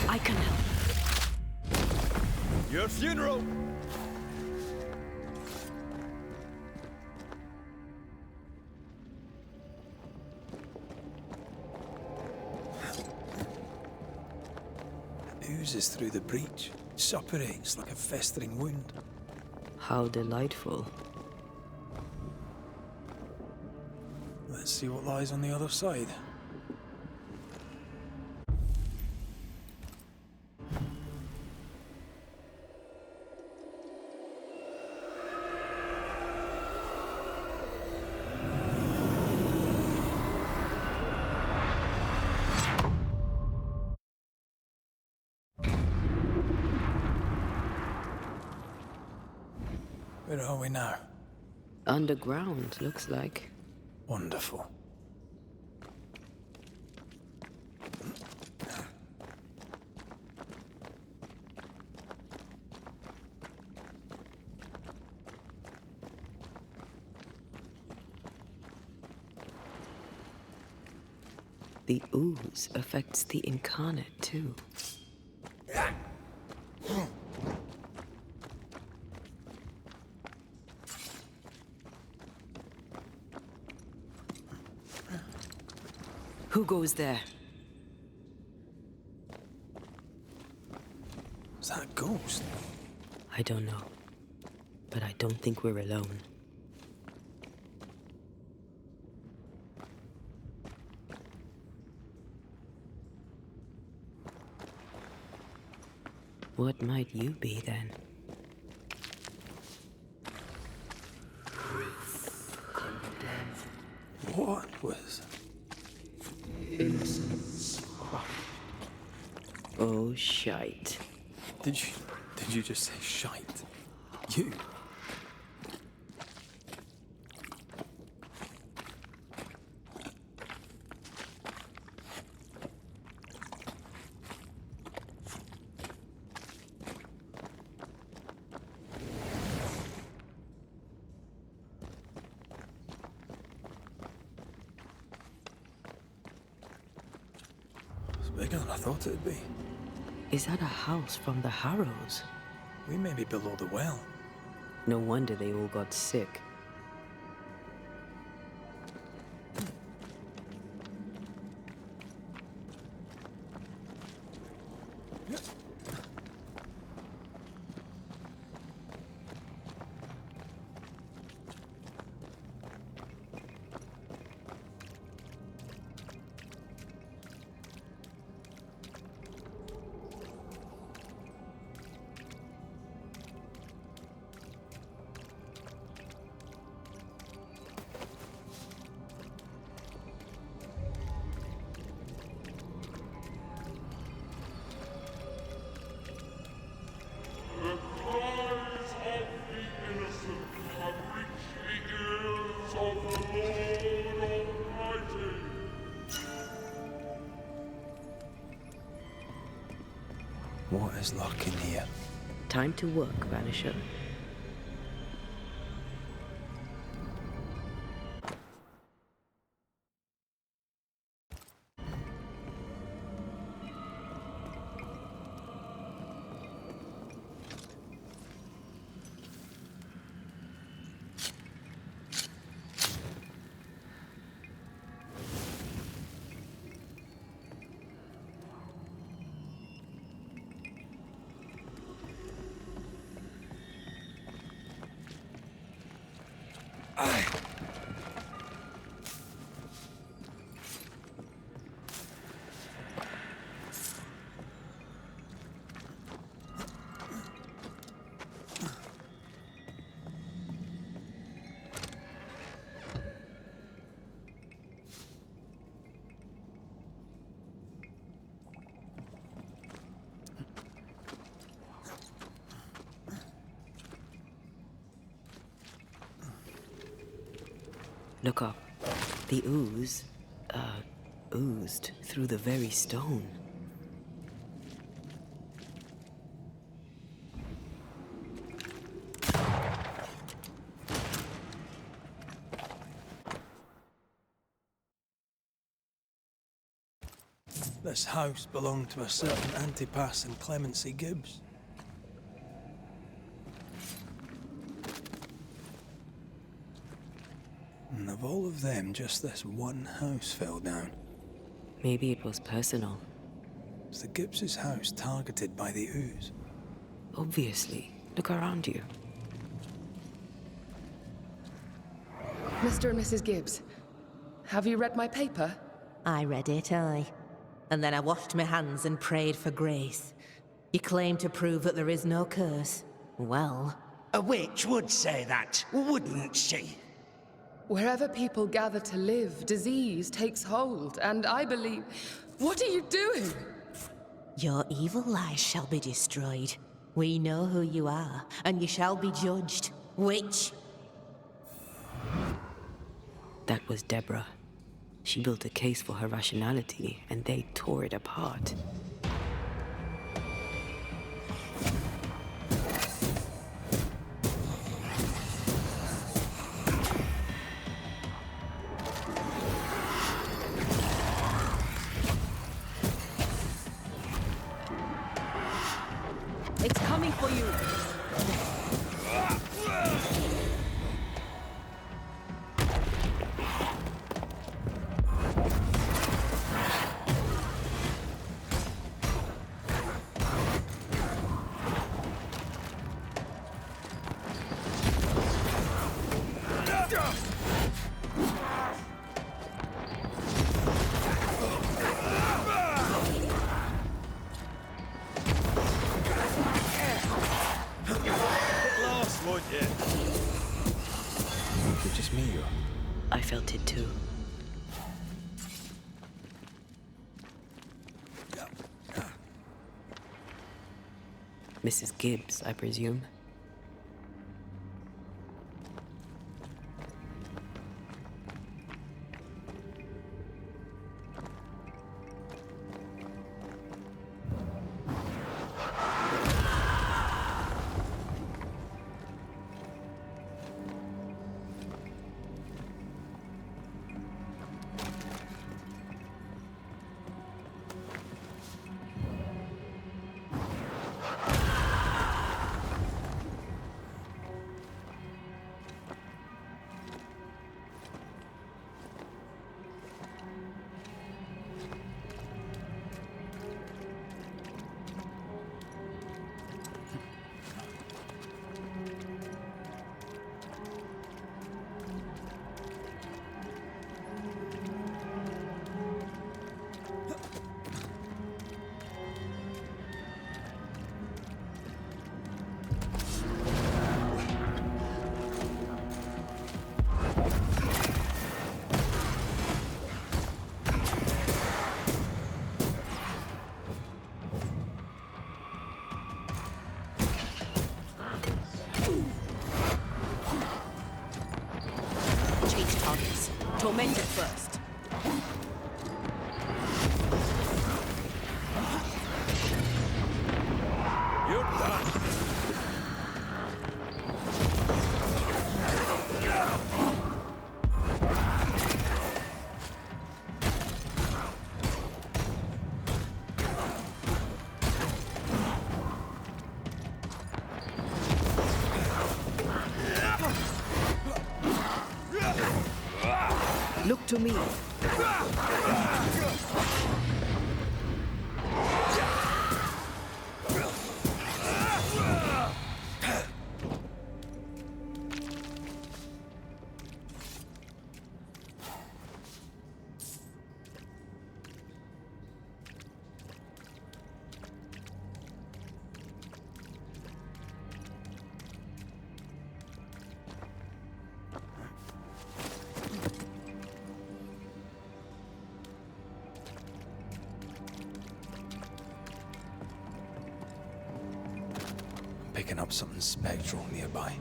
I can help. Your funeral! Oozes through the breach, suppurates like a festering wound. How delightful. Let's see what lies on the other side. Where are we now? Underground, looks like. Wonderful. The ooze affects the incarnate, too. Who goes there? Is that a ghost? I don't know. But I don't think we're alone. What might you be, then? What was... Oh, shite. Did you just say shite? You? It's bigger than I thought it'd be. Is that a house from the Harrows? We may be below the well. No wonder they all got sick. What is lurking here? Time to work, Vanisher. Look up. The ooze, oozed through the very stone. This house belonged to a certain Antipas and Clemency Gibbs. And of all of them, just this one house fell down. Maybe it was personal. Was the Gibbs' house targeted by the ooze? Obviously. Look around you. Mr. and Mrs. Gibbs, have you read my paper? I read it, aye. And then I washed my hands and prayed for grace. You claim to prove that there is no curse. Well, A witch would say that, wouldn't she? Wherever people gather to live, disease takes hold, and I believe... What are you doing? your evil lies shall be destroyed. We know who you are, and you shall be judged. Witch! That was Deborah. She built a case for her rationality, and they tore it apart. It's coming for you! Just me, or... I felt it too. Mrs. Gibbs, I presume. to me. Picking up something spectral nearby.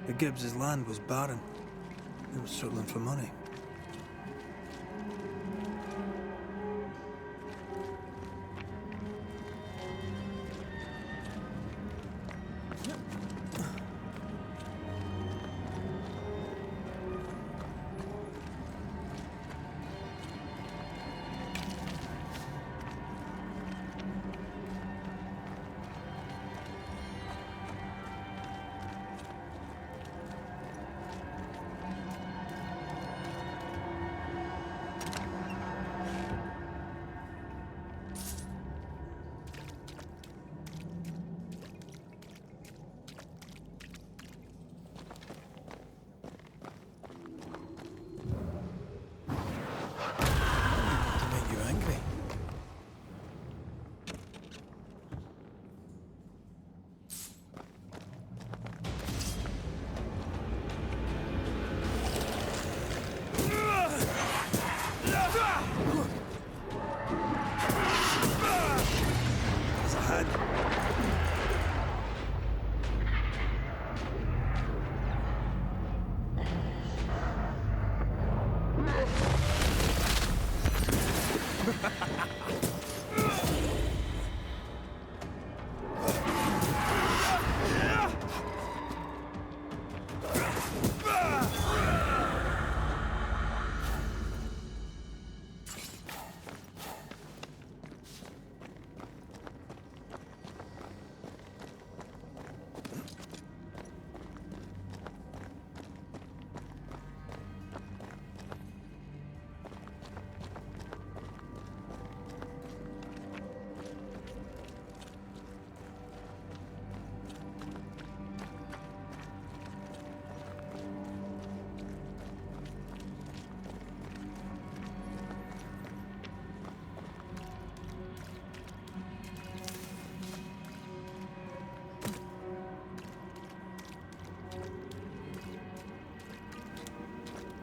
The Gibbs' land was barren. They were struggling for money.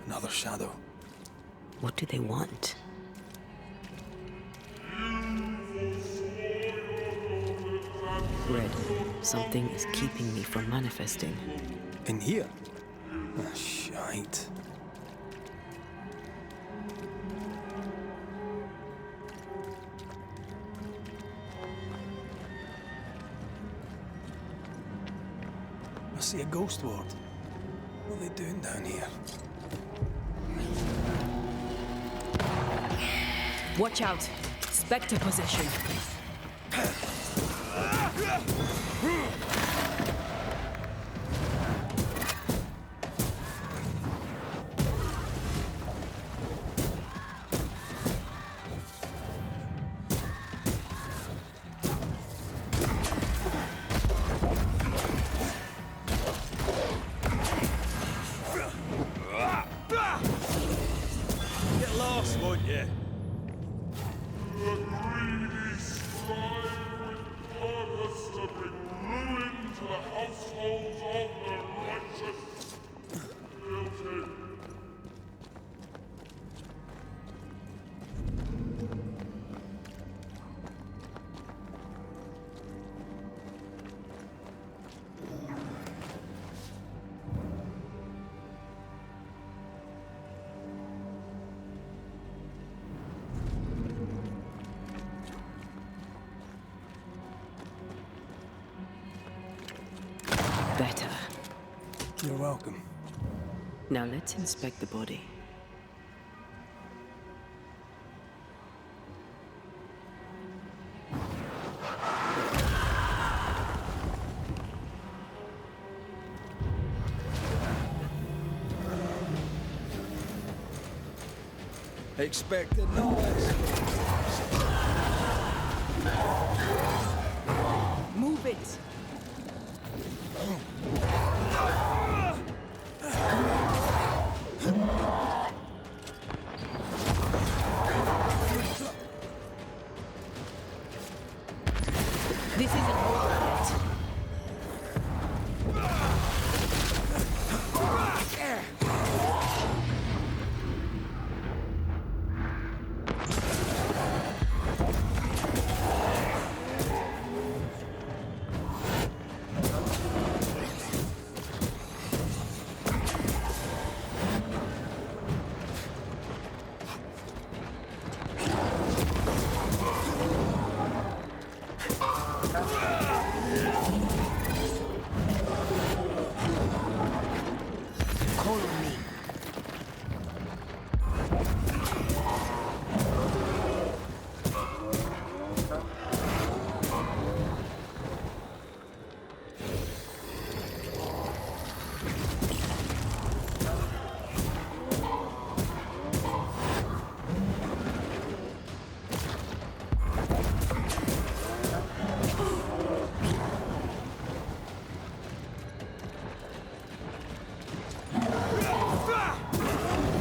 Another shadow. What do they want? Red, something is keeping me from manifesting. In here? Ah, shite. I see a ghost ward. What are they doing down here? Watch out. Spectre possession. Get lost, won't you? The greedy strive with purpose to bring ruin welcome. Now let's inspect the body. Expected no less. Move it! This isn't over yet.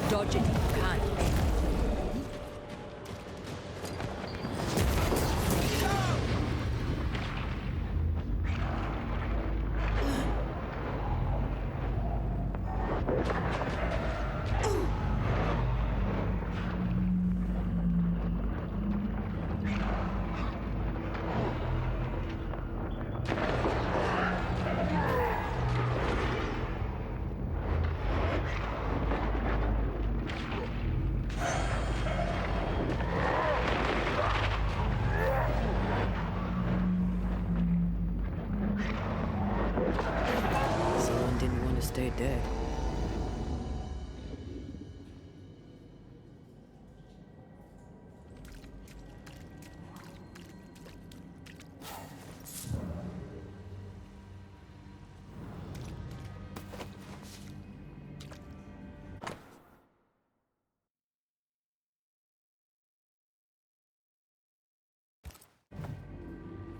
Dodge it if you can. Someone didn't want to stay dead.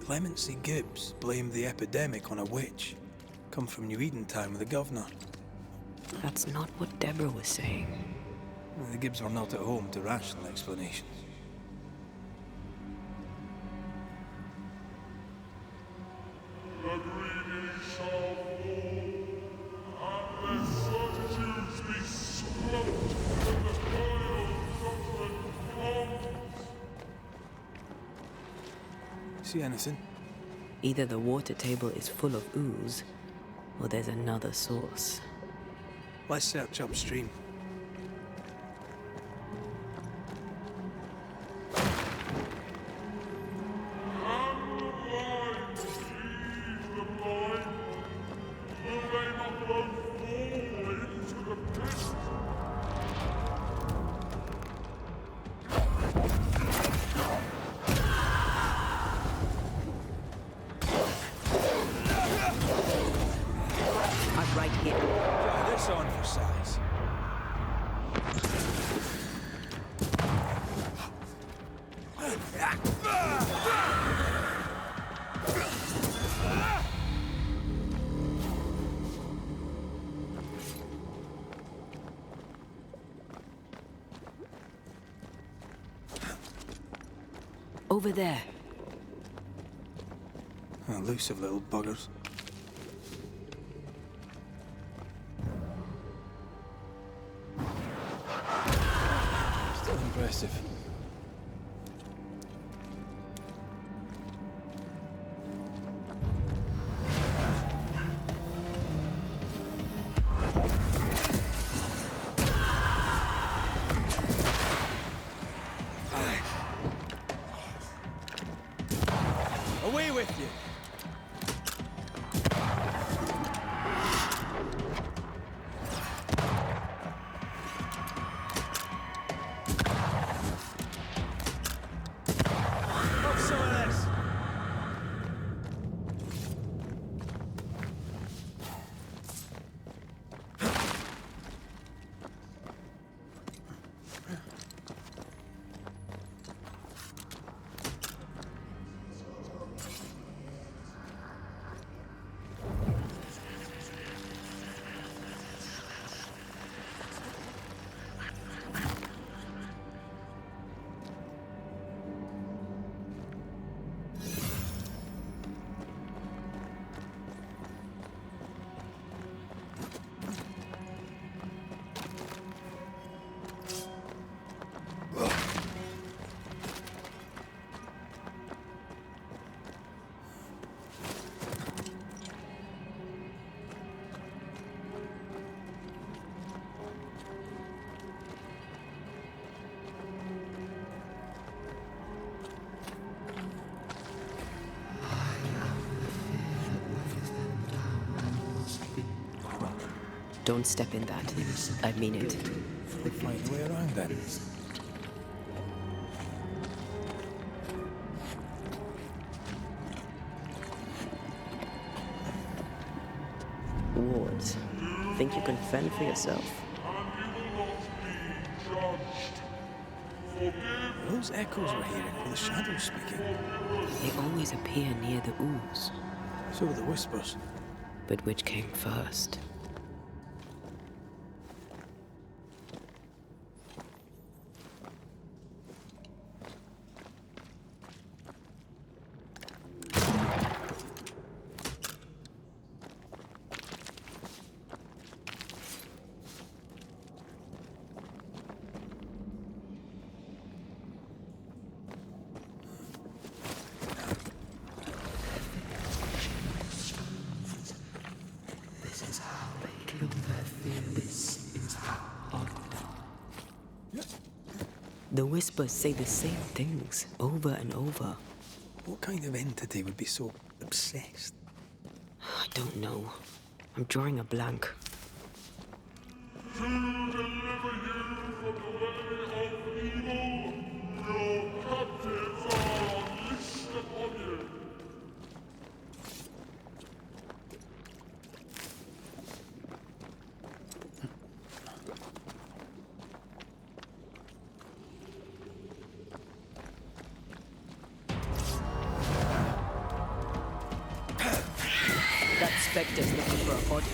Clemency Gibbs blamed the epidemic on a witch. Come from New Eden Town with the governor. That's not what Deborah was saying. The Gibbs were not at home to rational explanations. The greedy shall fall, and their certitudes be smote when the final judgment comes. See anything? Either the water table is full of ooze, or there's another source. Let's search upstream. I'm right here. Try this on for size. Over there. Elusive little buggers. Still impressive. Away with you! Don't step in that. I mean it. We'll find a way around then. Wards, think you can fend for yourself? Those echoes we're hearing are the shadows speaking. They always appear near the ooze. So are the whispers. But which came first? The whispers say the same things over and over. What kind of entity would be so obsessed? I don't know. I'm drawing a blank. To deliver you from the way of evil, your captives are unleashed upon you. That specter's looking for a body.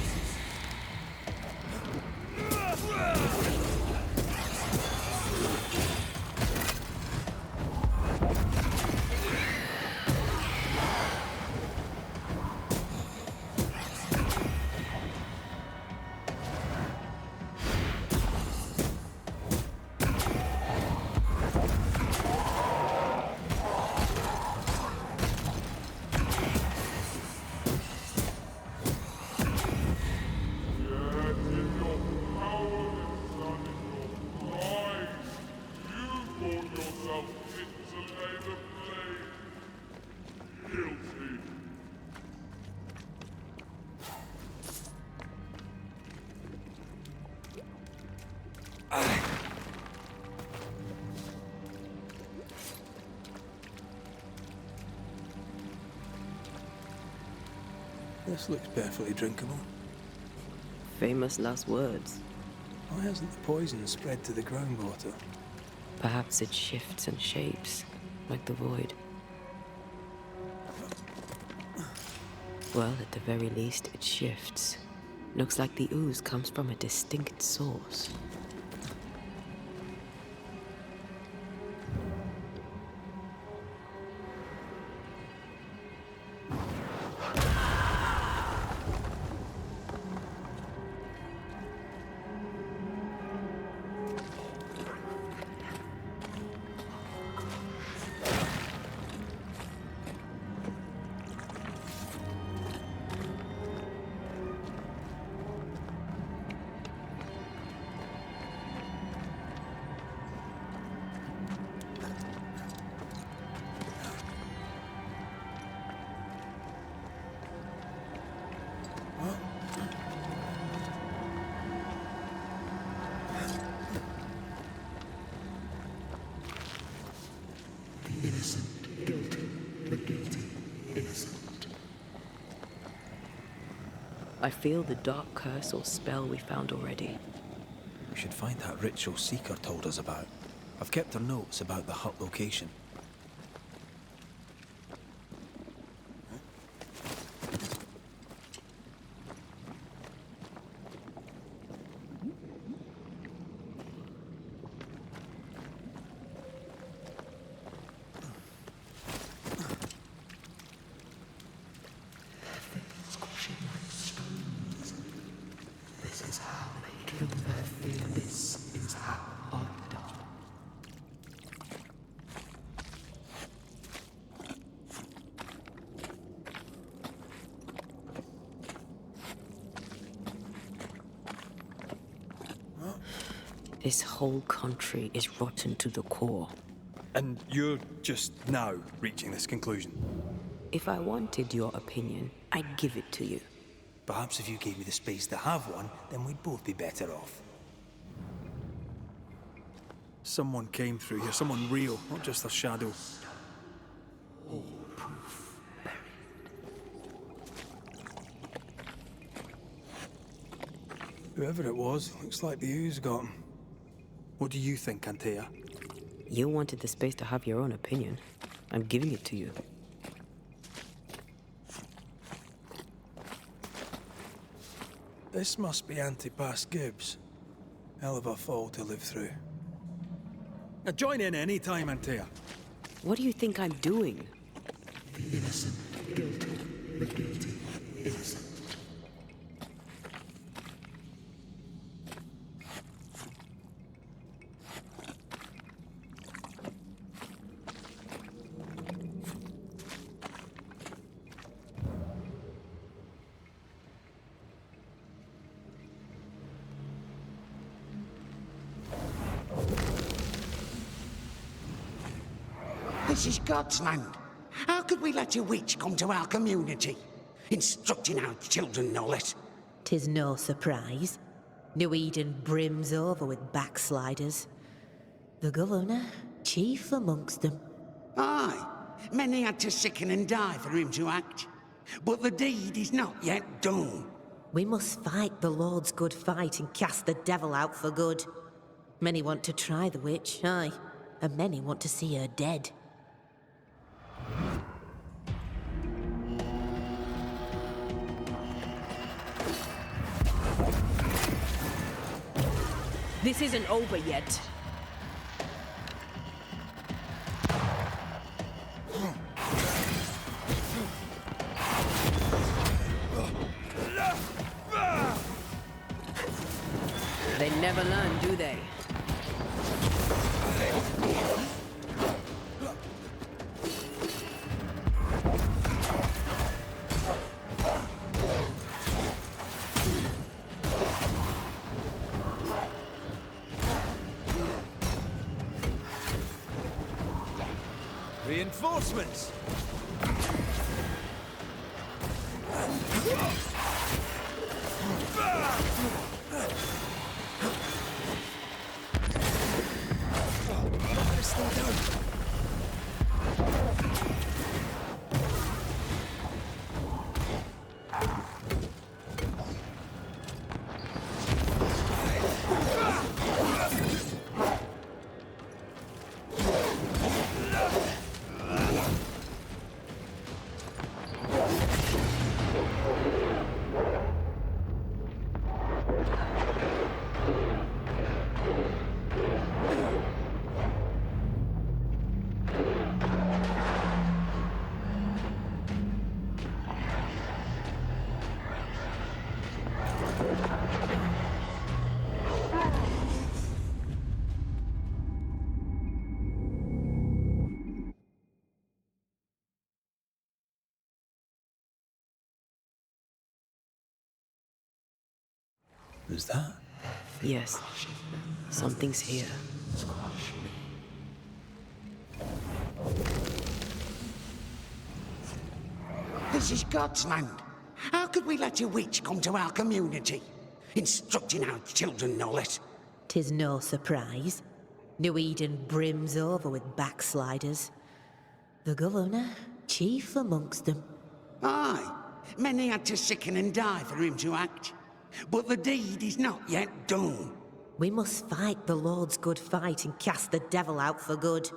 This looks perfectly drinkable. Famous last words. Why hasn't the poison spread to the groundwater? Perhaps it shifts and shapes, like the void. Well, at the very least, it shifts. Looks like the ooze comes from a distinct source. I feel the dark curse or spell we found already. We should find that ritual Seeker told us about. I've kept her notes about the hut location. This whole country is rotten to the core. And you're just now reaching this conclusion? If I wanted your opinion, I'd give it to you. Perhaps if you gave me the space to have one, then we'd both be better off. Someone came through here, someone real, not just a shadow. Whoever it was, looks like the ooze got him. What do you think, Antea? You wanted the space to have your own opinion. I'm giving it to you. This must be Antipas Gibbs. Hell of a fall to live through. Now join in any time, Antea. What do you think I'm doing? Innocent, guilty, the guilty, innocent. This is God's land. How could we let a witch come to our community? Instructing our children, no less. 'Tis no surprise. New Eden brims over with backsliders. The governor, chief amongst them. Aye, many had to sicken and die for him to act. But the deed is not yet done. We must fight the Lord's good fight and cast the devil out for good. Many want to try the witch, aye, and many want to see her dead. This isn't over yet. They never learn, do they? Reinforcements! Is that? Yes. Something's here. This is God's land. How could we let a witch come to our community? Instructing our children, no less. 'Tis no surprise. New Eden brims over with backsliders. The governor, chief amongst them. Aye, many had to sicken and die for him to act. But the deed is not yet done. We must fight the Lord's good fight and cast the devil out for good.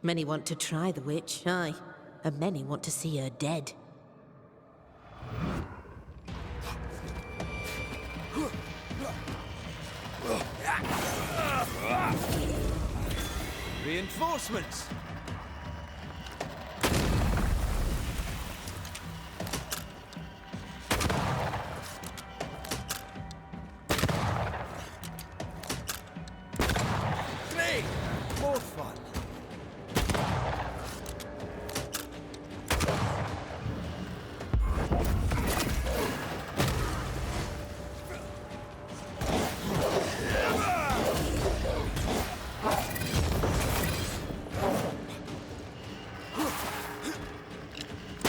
Many want to try the witch, aye, and many want to see her dead. Reinforcements! Great! More fun!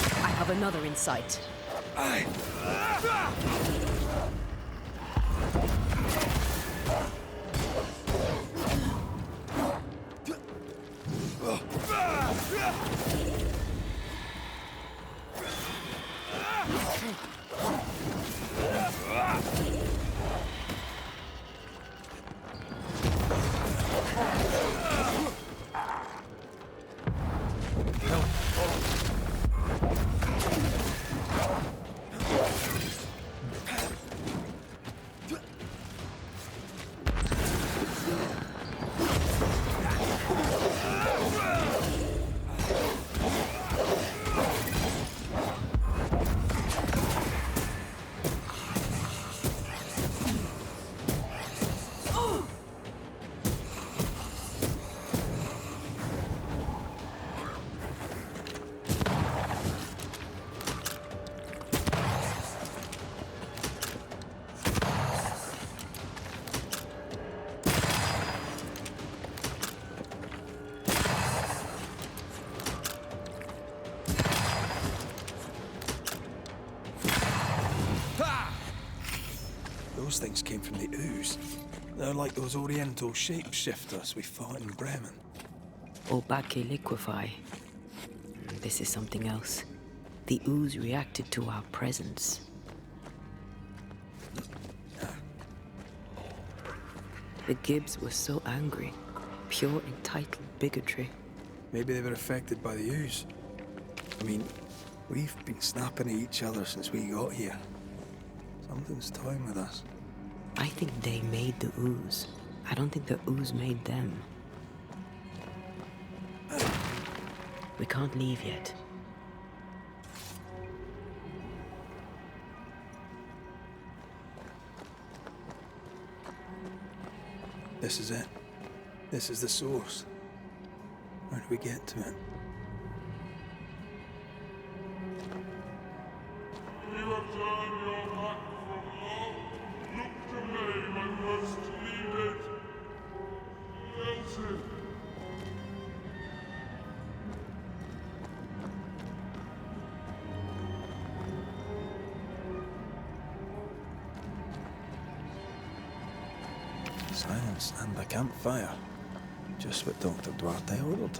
I have another in sight. Those things came from the ooze. They're like those oriental shapeshifters we fought in Bremen. Obake liquefy. This is something else. The ooze reacted to our presence. The Gibbs were so angry. Pure entitled bigotry. Maybe they were affected by the ooze. I mean, we've been snapping at each other since we got here. Something's toying with us. I think they made the ooze. I don't think the ooze made them. We can't leave yet. This is it. This is the source. Where do we get to it? You have turned your back from love. Look to me when most needed. Listen. Silence and a campfire. Just what Dr. Duarte ordered.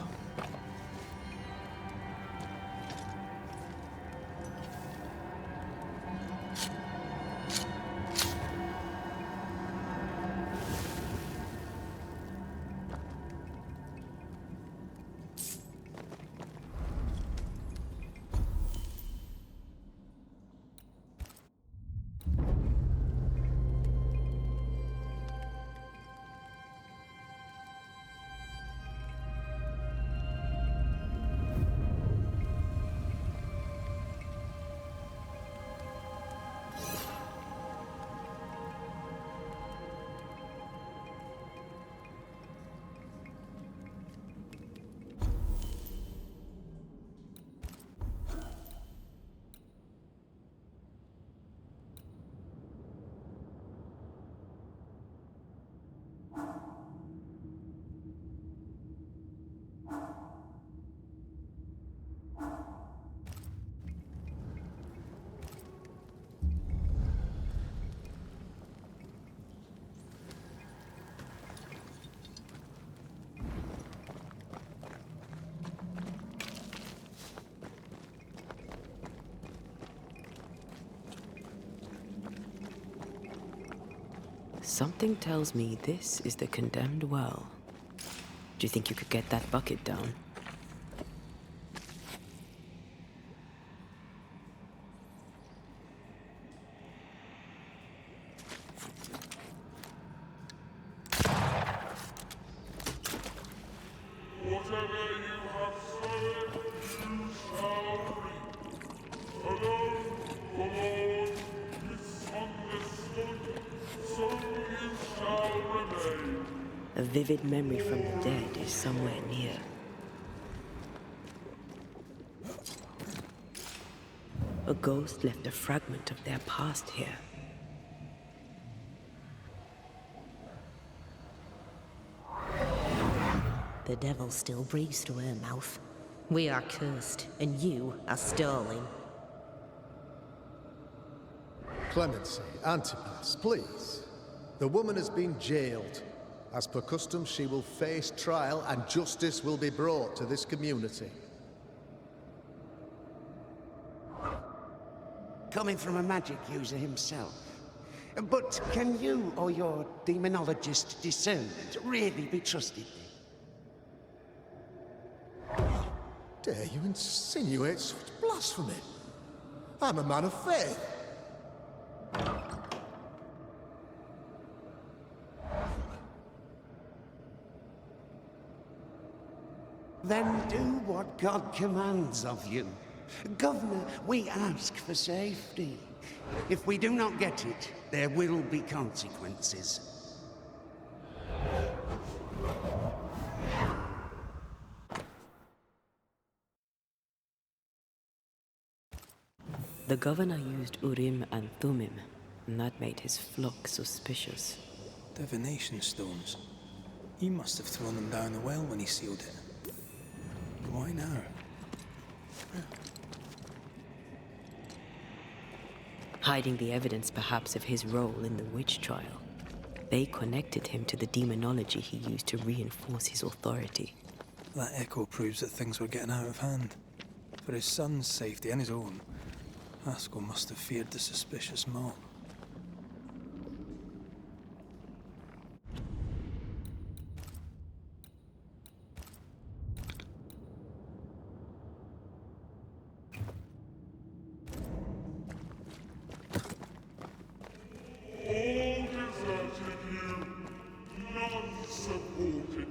Something tells me this is the condemned well. Do you think you could get that bucket down? Whatever you have sown, you shall reap. Alone, forlorn, misunderstood, so you shall remain. A vivid memory from the dead is somewhere near. A ghost left a fragment of their past here. The devil still breathes through her mouth. We are cursed, and you are stolen. Clemency, Antipas, please. The woman has been jailed. As per custom, she will face trial and justice will be brought to this community. Coming from a magic user himself. But can you or your demonologist discernment really be trusted? Dare you insinuate such blasphemy? I'm a man of faith. Then do what God commands of you. Governor, we ask for safety. If we do not get it, there will be consequences. The governor used Urim and Thummim, and that made his flock suspicious. Divination stones. He must have thrown them down the well when he sealed it. Why now? Hiding the evidence perhaps of his role in the witch trial. They connected him to the demonology he used to reinforce his authority. That echo proves that things were getting out of hand. For his son's safety and his own, Haskell must have feared the suspicious mob. All deserted you, none supported.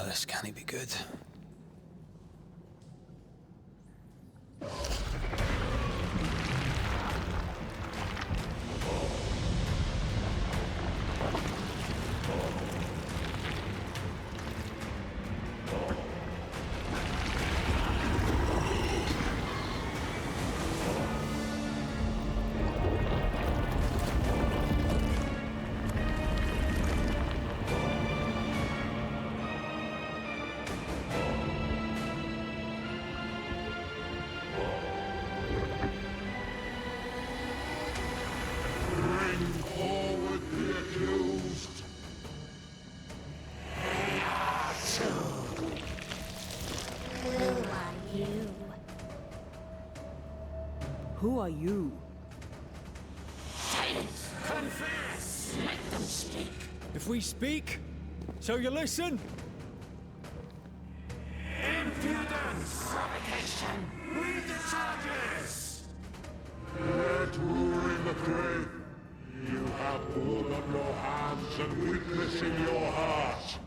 This can't be good. Who are you? Confess! Let them speak! If we speak, so you listen? Impudence! Provocation! Read the charges! Let Urim McRae, you have blood on your hands and weakness in your heart.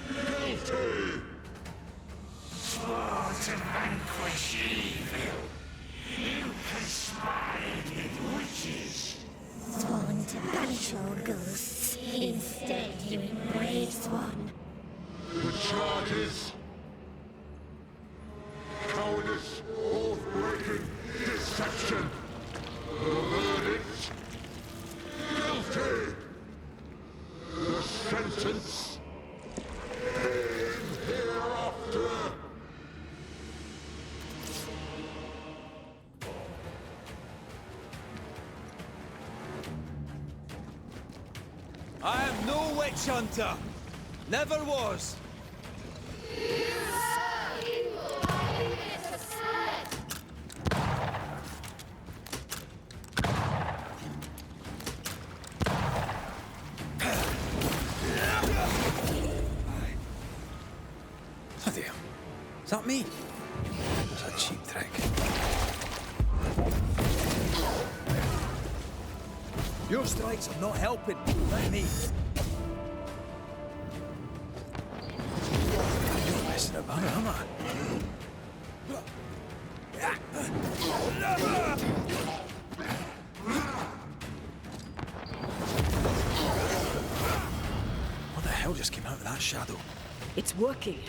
Guilty! Swore to vanquish evil. You conspired with witches. Sworn to banish all ghosts. Instead, you embraced one. The charges: cowardice, oath-breaking, deception. The verdict: guilty. The sentence: pain hereafter. I am no witch hunter. Never was. Bloody hell. Is that me? That's a cheap trick. Your strikes are not helping. Let me. You're messing about, am I? What the hell just came out of that shadow? It's working.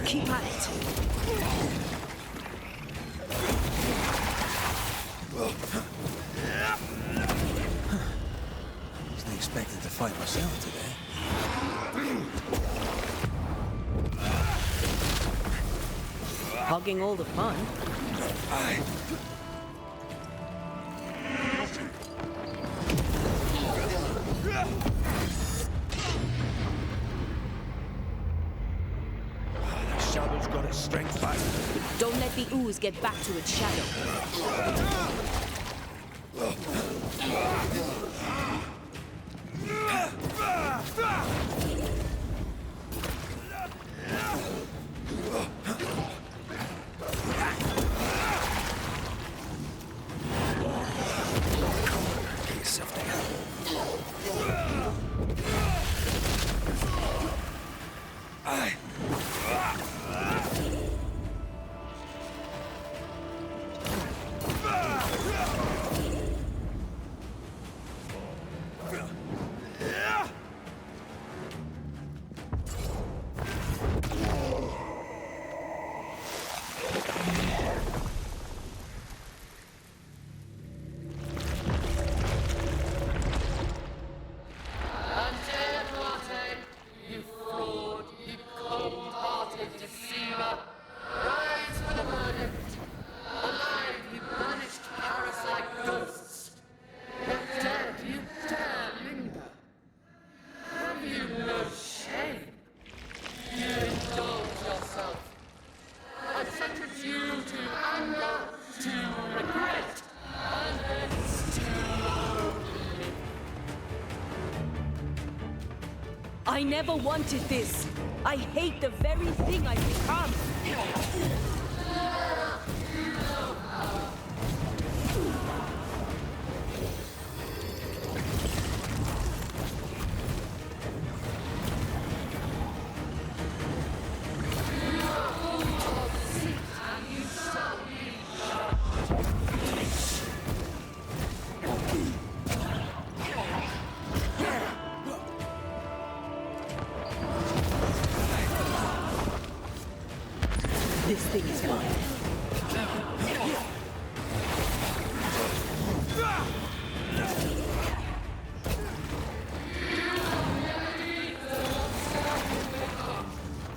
Keep at it. Wasn't expecting to fight myself today. Hogging all the fun. The shadow's got its strength back. Don't let the ooze get back to its shadow. I never wanted this. I hate the very thing I've become. This thing is mine.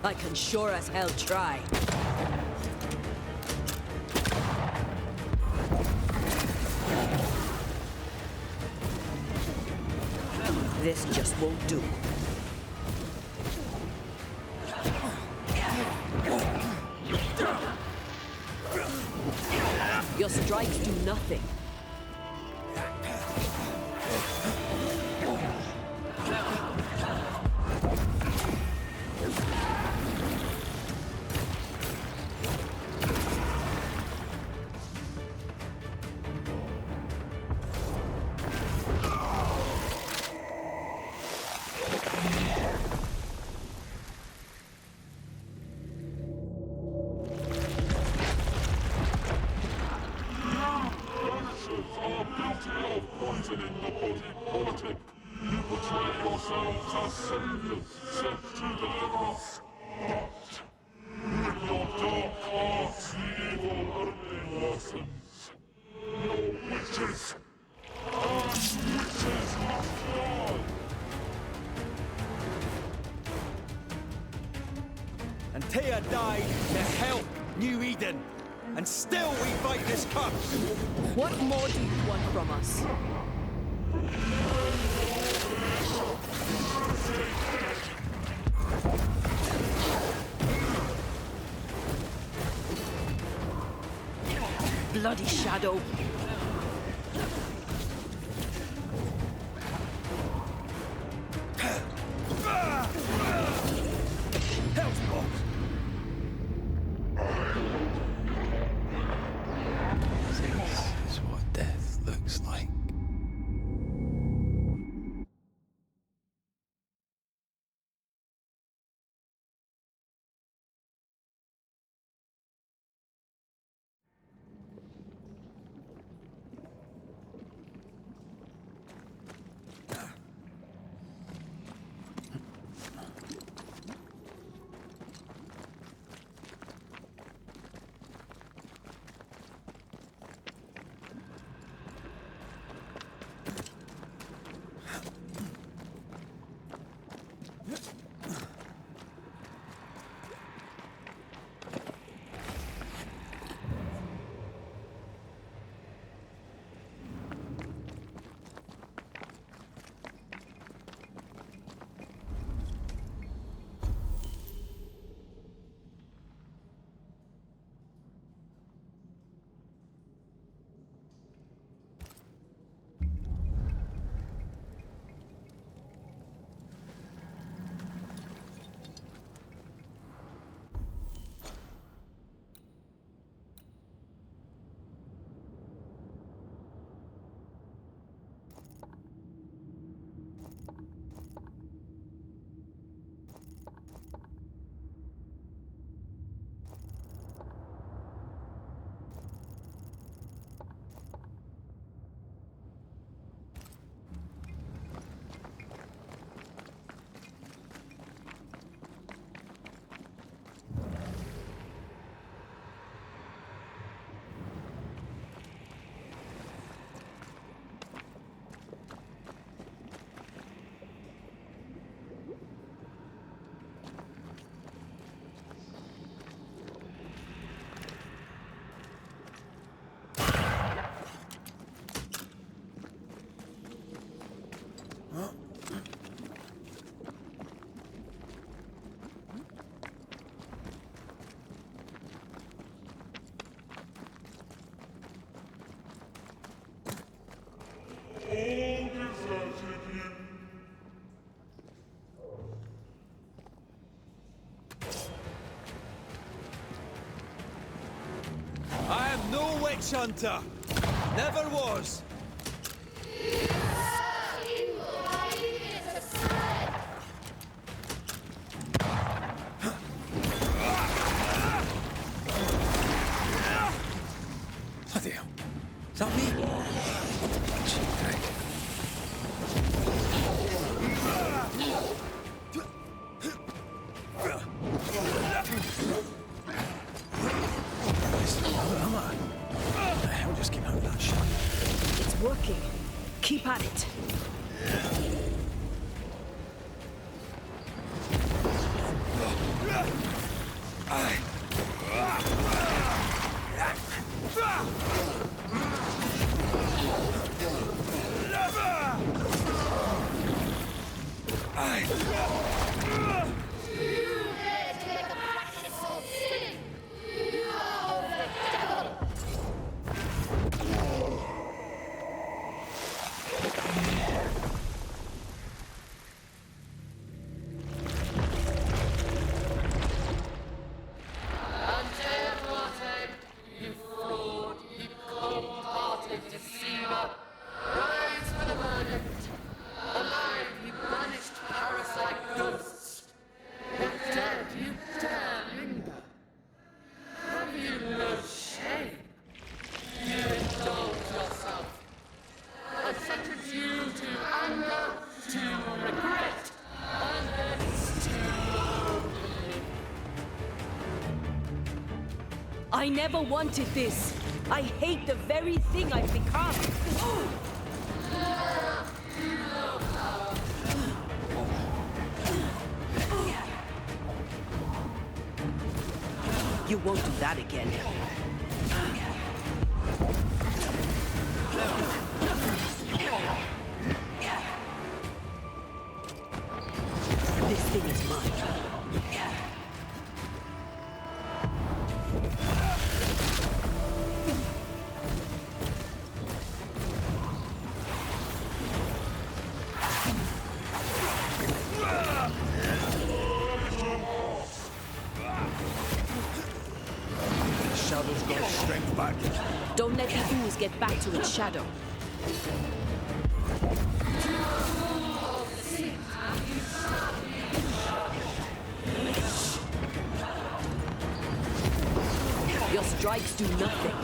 I can sure as hell try. This just won't do. Your strikes do nothing. And Tia died to help New Eden. And still we fight this curse. What more do you want from us? Bloody shadow. This is what death looks like. witch hunter! Never was! Bloody hell. Is that me? Cheap prick. Hell just came out of that shot. It's working. Keep at it. I never wanted this. I hate the very thing I've become. You won't do that again. This thing is mine. Shadow's got its strength back. Don't let the ooze get back to its shadow. Your strikes do nothing.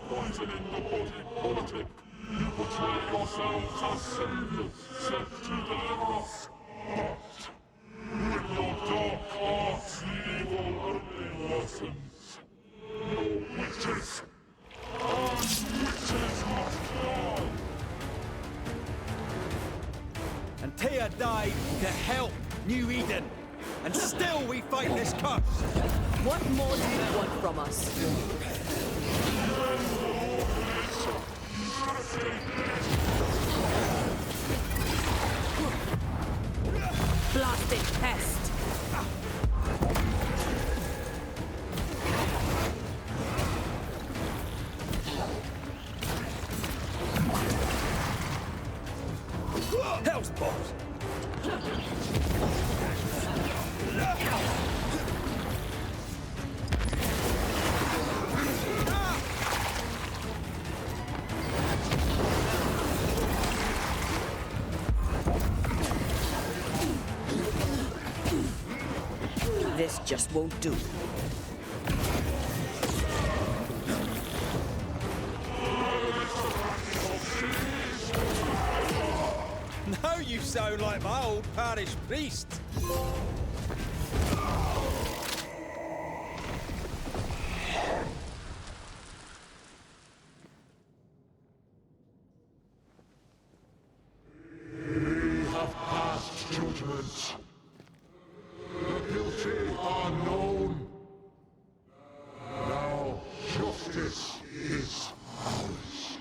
Poisoning the body politic. You portray yourselves as saviors sent to deliver us. But with your dark arts, the evil only worsens. You're witches. And witches must die. And Tia died to help New Eden. And still we fight this curse. What more do you want from us? Blasted pest! Hell's balls! This just won't do. Now you sound like my old parish priest. We have justice is ours.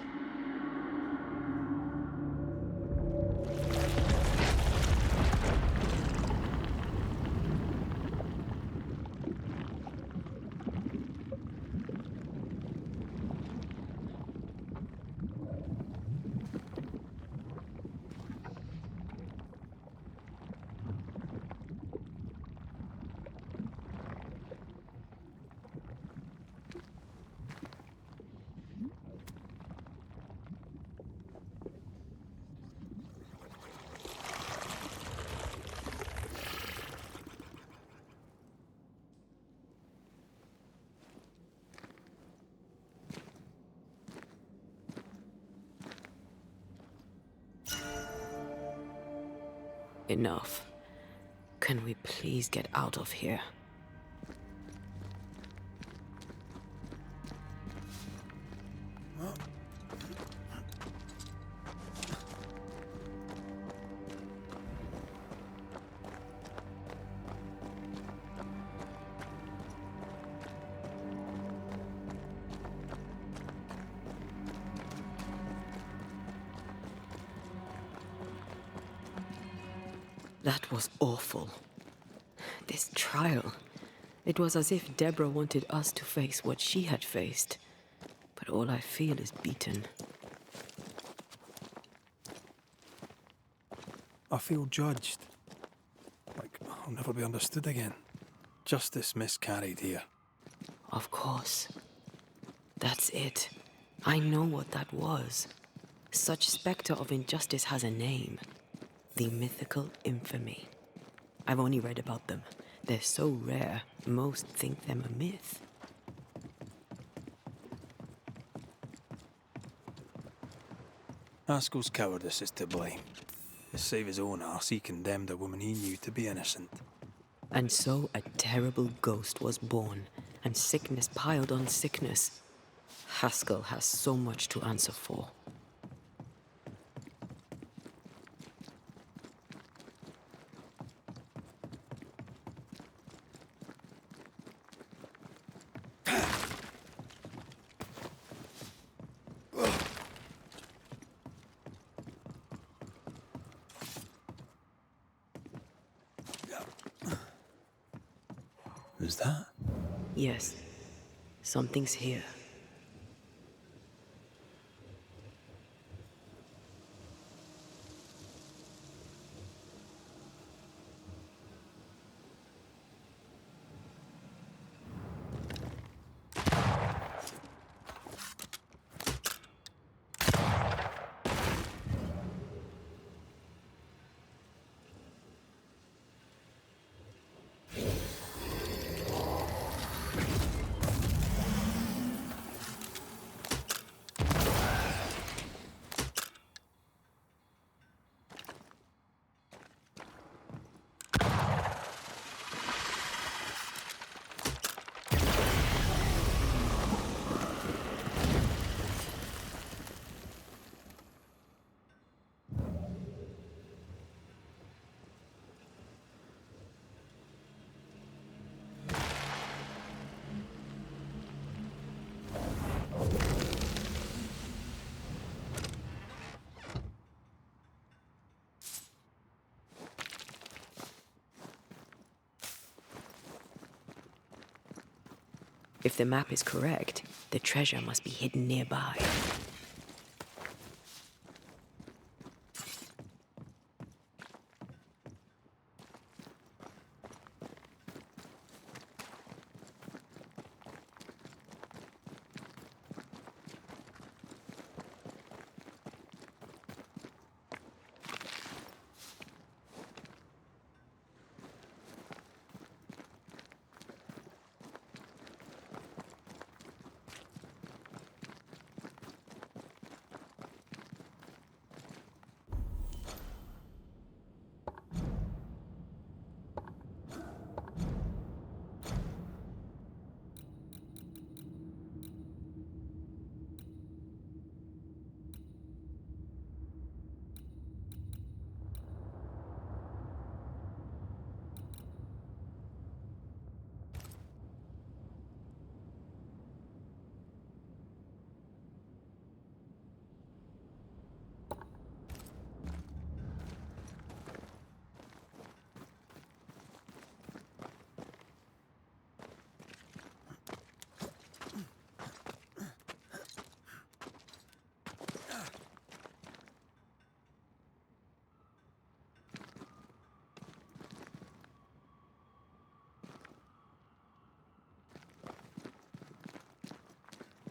Enough. Can we please get out of here? That was awful. This trial. It was as if Deborah wanted us to face what she had faced. But all I feel is beaten. I feel judged. Like I'll never be understood again. Justice miscarried here. Of course. That's it. I know what that was. Such spectre of injustice has a name. The mythical infamy. I've only read about them. They're so rare, most think them a myth. Haskell's cowardice is to blame. To save his own arse, he condemned a woman he knew to be innocent. And so a terrible ghost was born, and sickness piled on sickness. Haskell has so much to answer for. Who's that? Yes, something's here. If the map is correct, the treasure must be hidden nearby.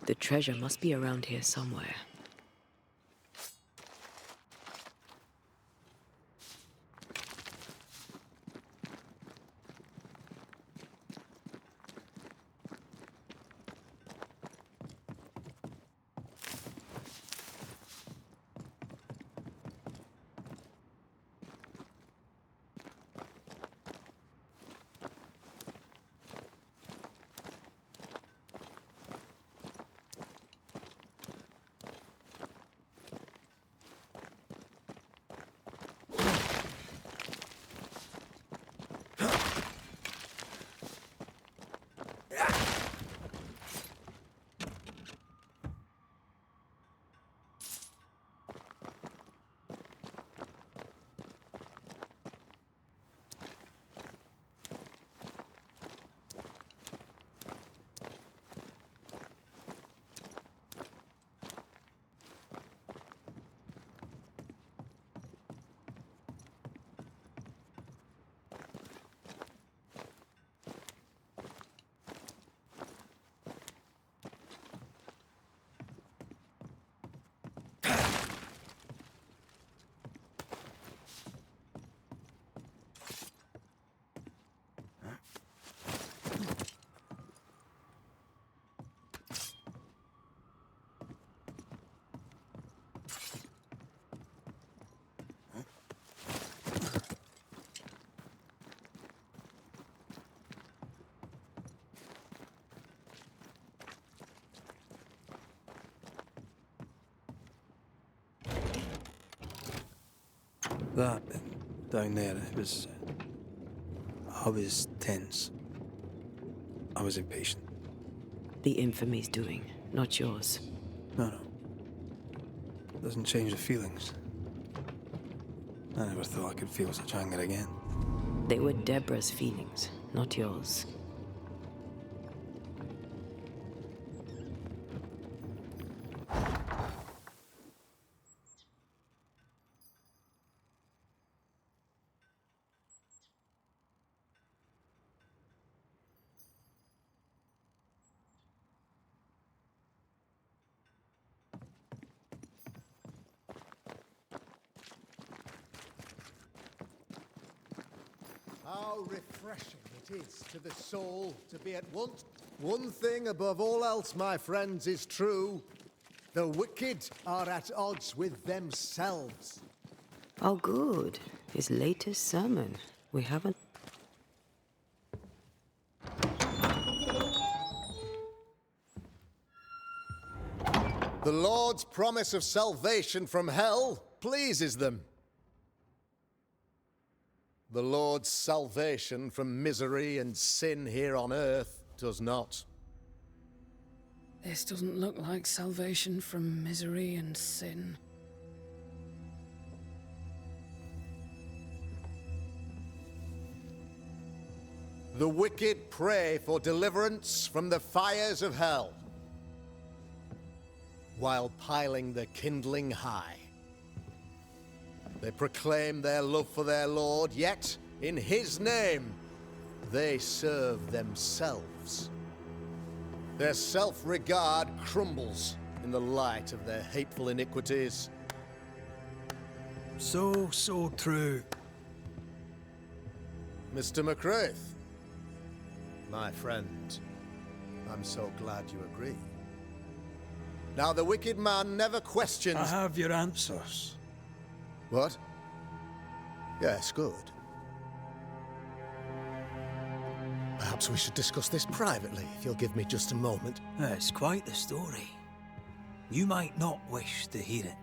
The treasure must be around here somewhere. That down there, I was tense. I was impatient. The infamy's doing, not yours. No. Doesn't change the feelings. I never thought I could feel such anger again. They were Deborah's feelings, not yours. How refreshing it is to the soul to be at once. One thing above all else, my friends, is true. The wicked are at odds with themselves. Oh, good. His latest sermon. We haven't... The Lord's promise of salvation from hell pleases them. The Lord's salvation from misery and sin here on earth does not. This doesn't look like salvation from misery and sin. The wicked pray for deliverance from the fires of hell, while piling the kindling high. They proclaim their love for their Lord, yet, in His name, they serve themselves. Their self-regard crumbles in the light of their hateful iniquities. So true. Mr. McCraith, my friend, I'm so glad you agree. Now, the wicked man never questions... I have your answers. What? Yes, good. Perhaps we should discuss this privately, if you'll give me just a moment. It's quite the story. You might not wish to hear it.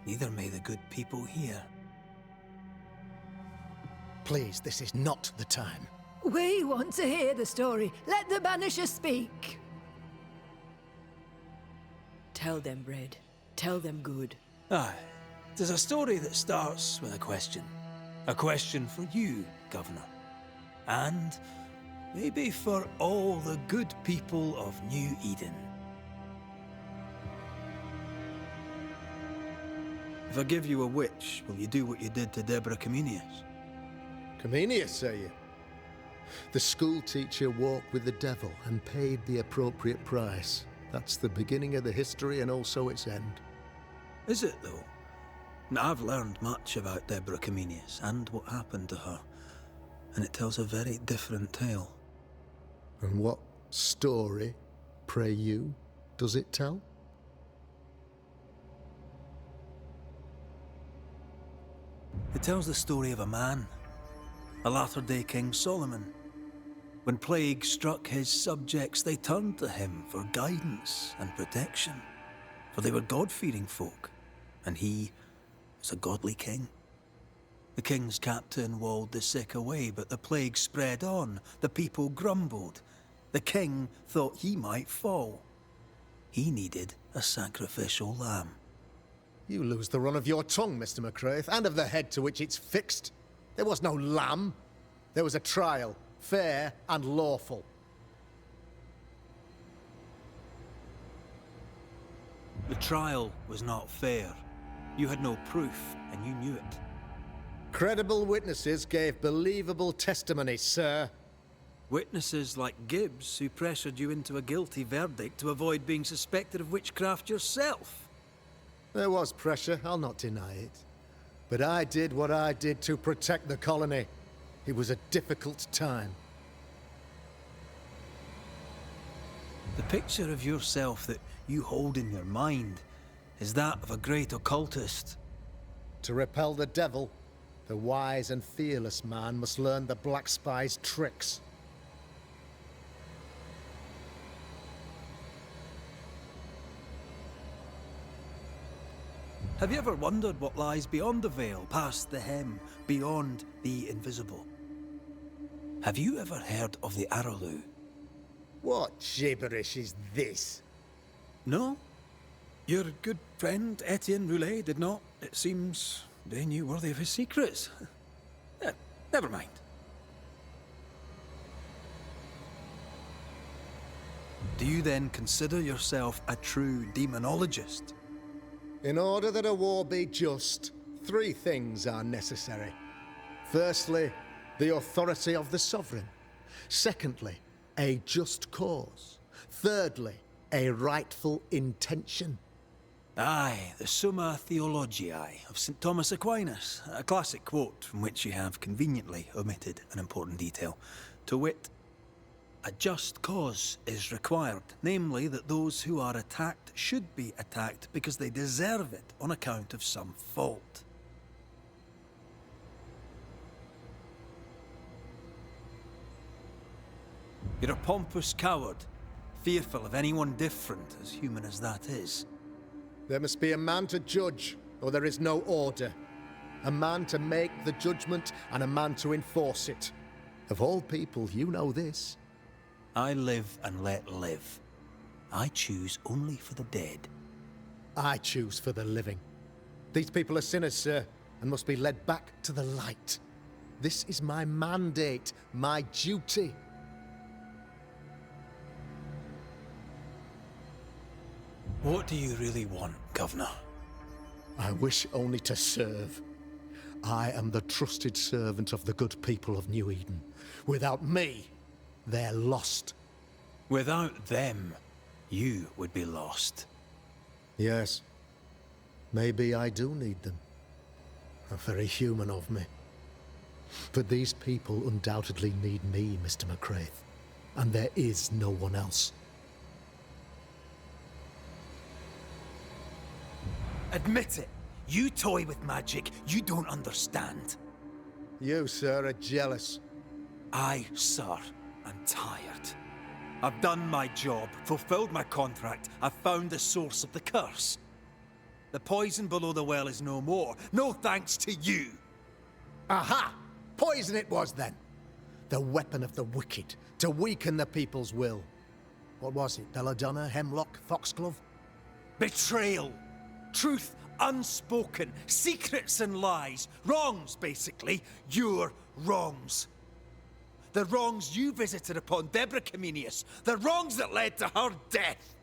Neither may the good people here. Please, this is not the time. We want to hear the story. Let the Banisher speak. Tell them, Red. Tell them good. Aye. There's a story that starts with a question. A question for you, Governor. And maybe for all the good people of New Eden. If I give you a witch, will you do what you did to Deborah Comenius? Comenius, say you? The school teacher walked with the devil and paid the appropriate price. That's the beginning of the history and also its end. Is it, though? Now, I've learned much about Deborah Comenius and what happened to her, and it tells a very different tale. And what story, pray you, does it tell? It tells the story of a man, a latter-day King Solomon. When plague struck his subjects, they turned to him for guidance and protection, for they were God-fearing folk, and he was a godly king. The king's captain walled the sick away, but the plague spread on. The people grumbled. The king thought he might fall. He needed a sacrificial lamb. You lose the run of your tongue, Mr. McCraith, and of the head to which it's fixed. There was no lamb. There was a trial, fair and lawful. The trial was not fair. You had no proof, and you knew it. Credible witnesses gave believable testimony, sir. Witnesses like Gibbs, who pressured you into a guilty verdict to avoid being suspected of witchcraft yourself. There was pressure, I'll not deny it. But I did what I did to protect the colony. It was a difficult time. The picture of yourself that you hold in your mind is that of a great occultist. To repel the devil, the wise and fearless man must learn the Black Spy's tricks. Have you ever wondered what lies beyond the veil, past the hem, beyond the invisible? Have you ever heard of the Araloo? What gibberish is this? No? Your good friend Etienne Roulet did not. It seems they knew worthy of his secrets. Never mind. Do you then consider yourself a true demonologist? In order that a war be just, 3 things are necessary. Firstly, the authority of the sovereign. Secondly, a just cause. Thirdly, a rightful intention. Aye, the Summa Theologiae of St. Thomas Aquinas, a classic quote from which you have conveniently omitted an important detail. To wit, a just cause is required, namely that those who are attacked should be attacked because they deserve it on account of some fault. You're a pompous coward, fearful of anyone different, as human as that is. There must be a man to judge, or there is no order. A man to make the judgment, and a man to enforce it. Of all people, you know this. I live and let live. I choose only for the dead. I choose for the living. These people are sinners, sir, and must be led back to the light. This is my mandate, my duty. What do you really want, Governor? I wish only to serve. I am the trusted servant of the good people of New Eden. Without me, they're lost. Without them, you would be lost. Yes. Maybe I do need them. Very human of me. But these people undoubtedly need me, Mr. McCraith. And there is no one else. Admit it. You toy with magic you don't understand. You, sir, are jealous. I, sir, am tired. I've done my job, fulfilled my contract, I've found the source of the curse. The poison below the well is no more, no thanks to you. Aha! Poison it was then. The weapon of the wicked, to weaken the people's will. What was it, belladonna, hemlock, foxglove? Betrayal. Truth unspoken, secrets and lies. Wrongs, basically. Your wrongs. The wrongs you visited upon Deborah Comenius. The wrongs that led to her death.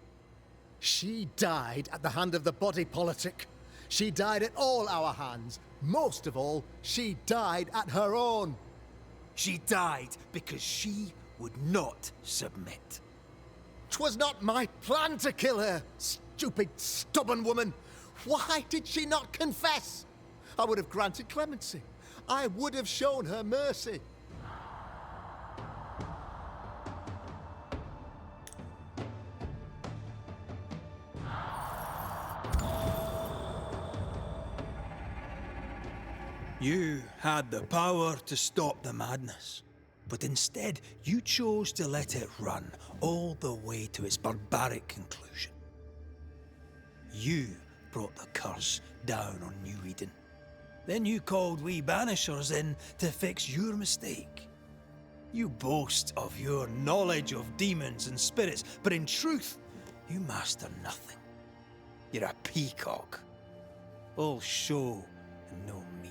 She died at the hand of the body politic. She died at all our hands. Most of all, she died at her own. She died because she would not submit. It was not my plan to kill her, stupid, stubborn woman. Why did she not confess? I would have granted clemency. I would have shown her mercy. You had the power to stop the madness, but instead you chose to let it run all the way to its barbaric conclusion. You brought the curse down on New Eden. Then you called we banishers in to fix your mistake. You boast of your knowledge of demons and spirits, but in truth, you master nothing. You're a peacock. All show and no meat.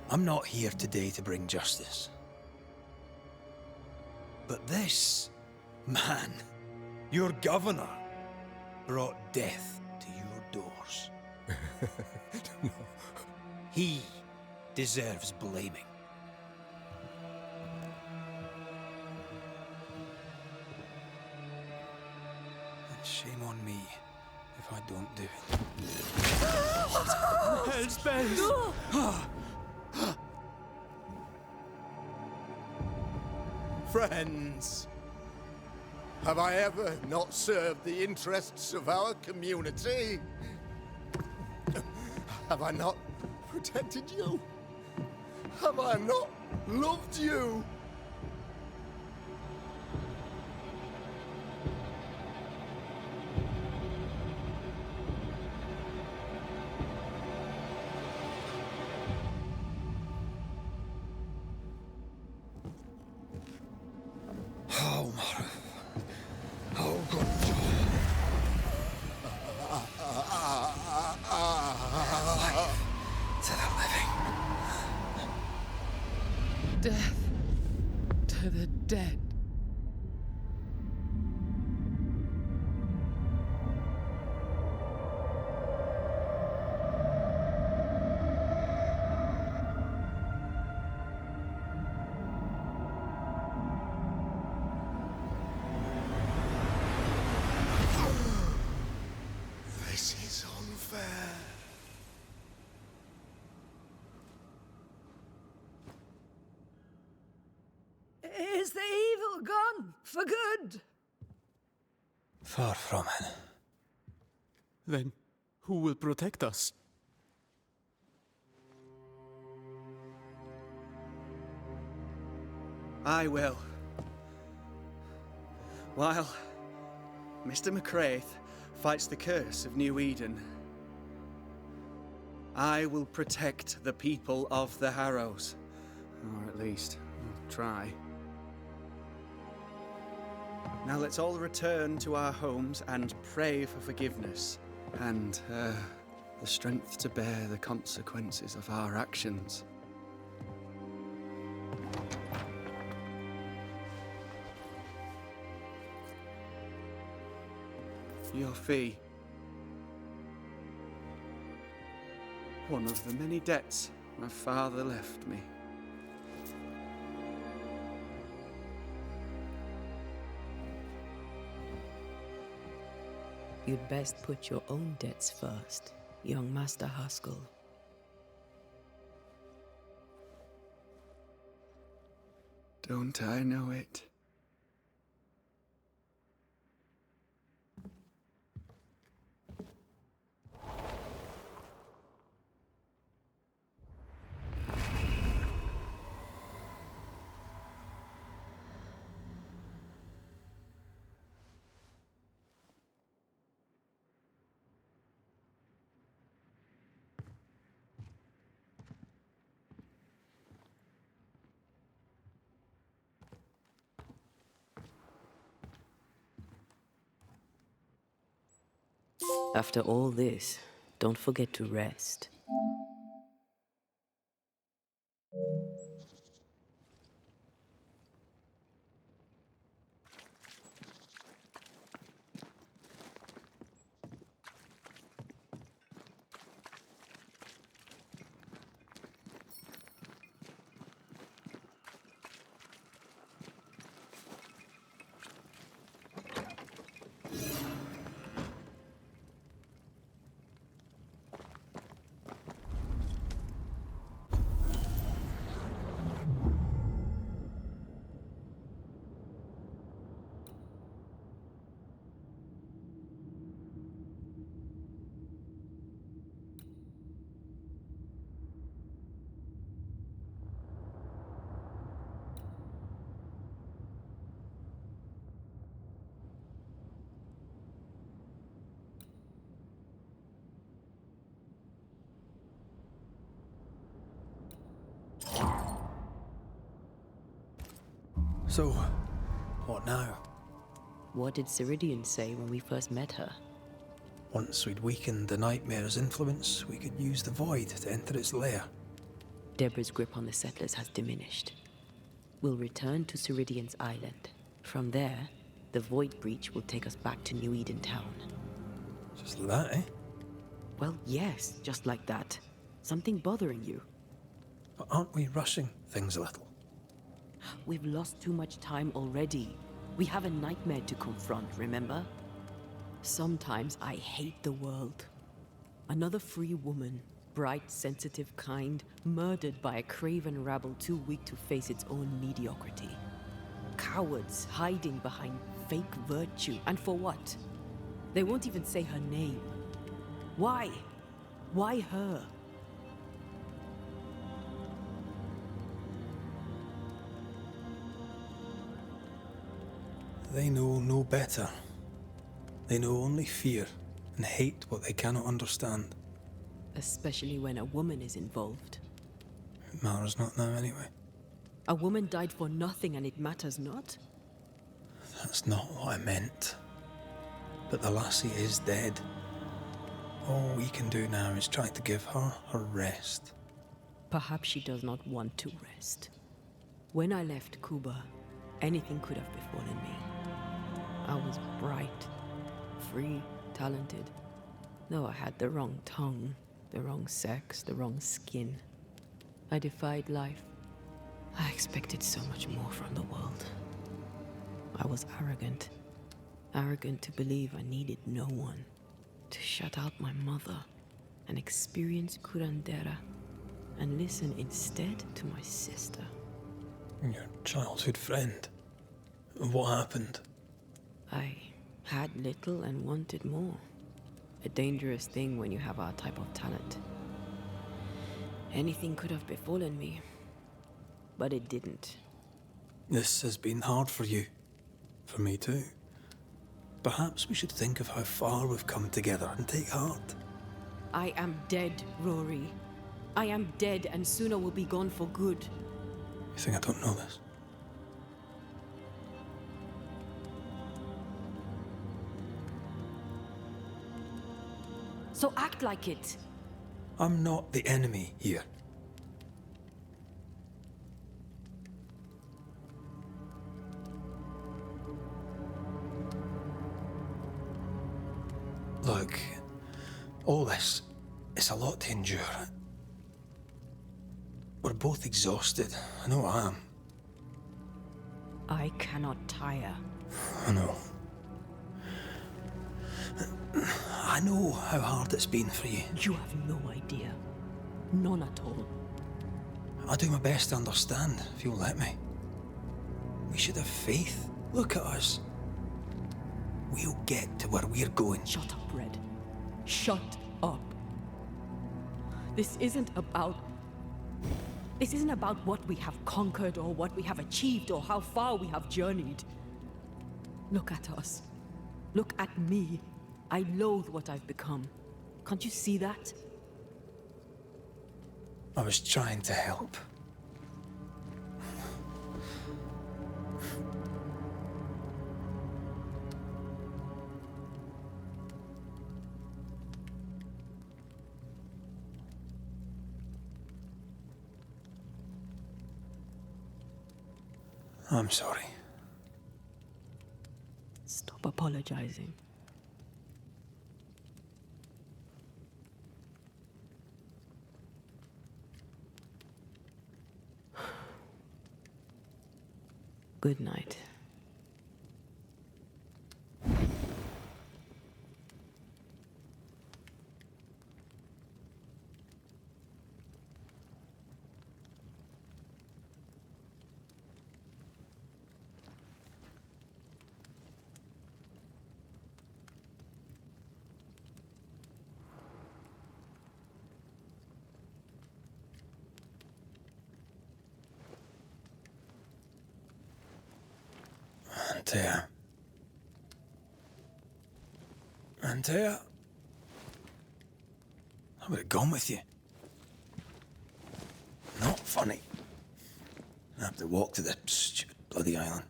I'm not here today to bring justice. But this man, your governor, brought death to your doors. No. He deserves blaming. And shame on me if I don't do it. Hell's bells! Friends, have I ever not served the interests of our community? Have I not protected you? Have I not loved you? Oh, Mara. Oh, God. To the living. Death to the dead. This is unfair. Is the evil gone for good? Far from it. Then who will protect us? I will. While Mr. McCraith fights the curse of New Eden, I will protect the people of the Harrows. Or at least, try. Now let's all return to our homes and pray for forgiveness and the strength to bear the consequences of our actions. Your fee. One of the many debts my father left me. You'd best put your own debts first, young Master Haskell. Don't I know it? After all this, don't forget to rest. So, what now? What did Ceridian say when we first met her? Once we'd weakened the nightmare's influence, we could use the void to enter its lair. Deborah's grip on the settlers has diminished. We'll return to Ceridian's island. From there, the void breach will take us back to New Eden Town. Just like that, eh? Well, yes, just like that. Something bothering you. But aren't we rushing things a little? We've lost too much time already. We have a nightmare to confront, remember? Sometimes I hate the world. Another free woman, bright, sensitive, kind, murdered by a craven rabble too weak to face its own mediocrity. Cowards hiding behind fake virtue. And for what? They won't even say her name. Why? Why her? They know no better. They know only fear and hate what they cannot understand. Especially when a woman is involved. It matters not now anyway. A woman died for nothing and it matters not? That's not what I meant. But the lassie is dead. All we can do now is try to give her her rest. Perhaps she does not want to rest. When I left Cuba, anything could have befallen me. I was bright, free, talented. Though I had the wrong tongue, the wrong sex, the wrong skin. I defied life. I expected so much more from the world. I was arrogant. Arrogant to believe I needed no one. To shut out my mother and experience curandera and listen instead to my sister. Your childhood friend. What happened? I had little and wanted more. A dangerous thing when you have our type of talent. Anything could have befallen me, but it didn't. This has been hard for you. For me too. Perhaps we should think of how far we've come together and take heart. I am dead, Rory. I am dead, and sooner will be gone for good. You think I don't know this? So act like it. I'm not the enemy here. Look, all this, it's a lot to endure. We're both exhausted. I know I am. I cannot tire. I know. I know how hard it's been for you. You have no idea. None at all. I'll do my best to understand, if you'll let me. We should have faith. Look at us. We'll get to where we're going. Shut up, Red. Shut up. This isn't about what we have conquered or what we have achieved or how far we have journeyed. Look at us. Look at me. I loathe what I've become. Can't you see that? I was trying to help. I'm sorry. Stop apologizing. Good night. Antea. I would have gone with you. Not funny. I have to walk to the stupid of the island.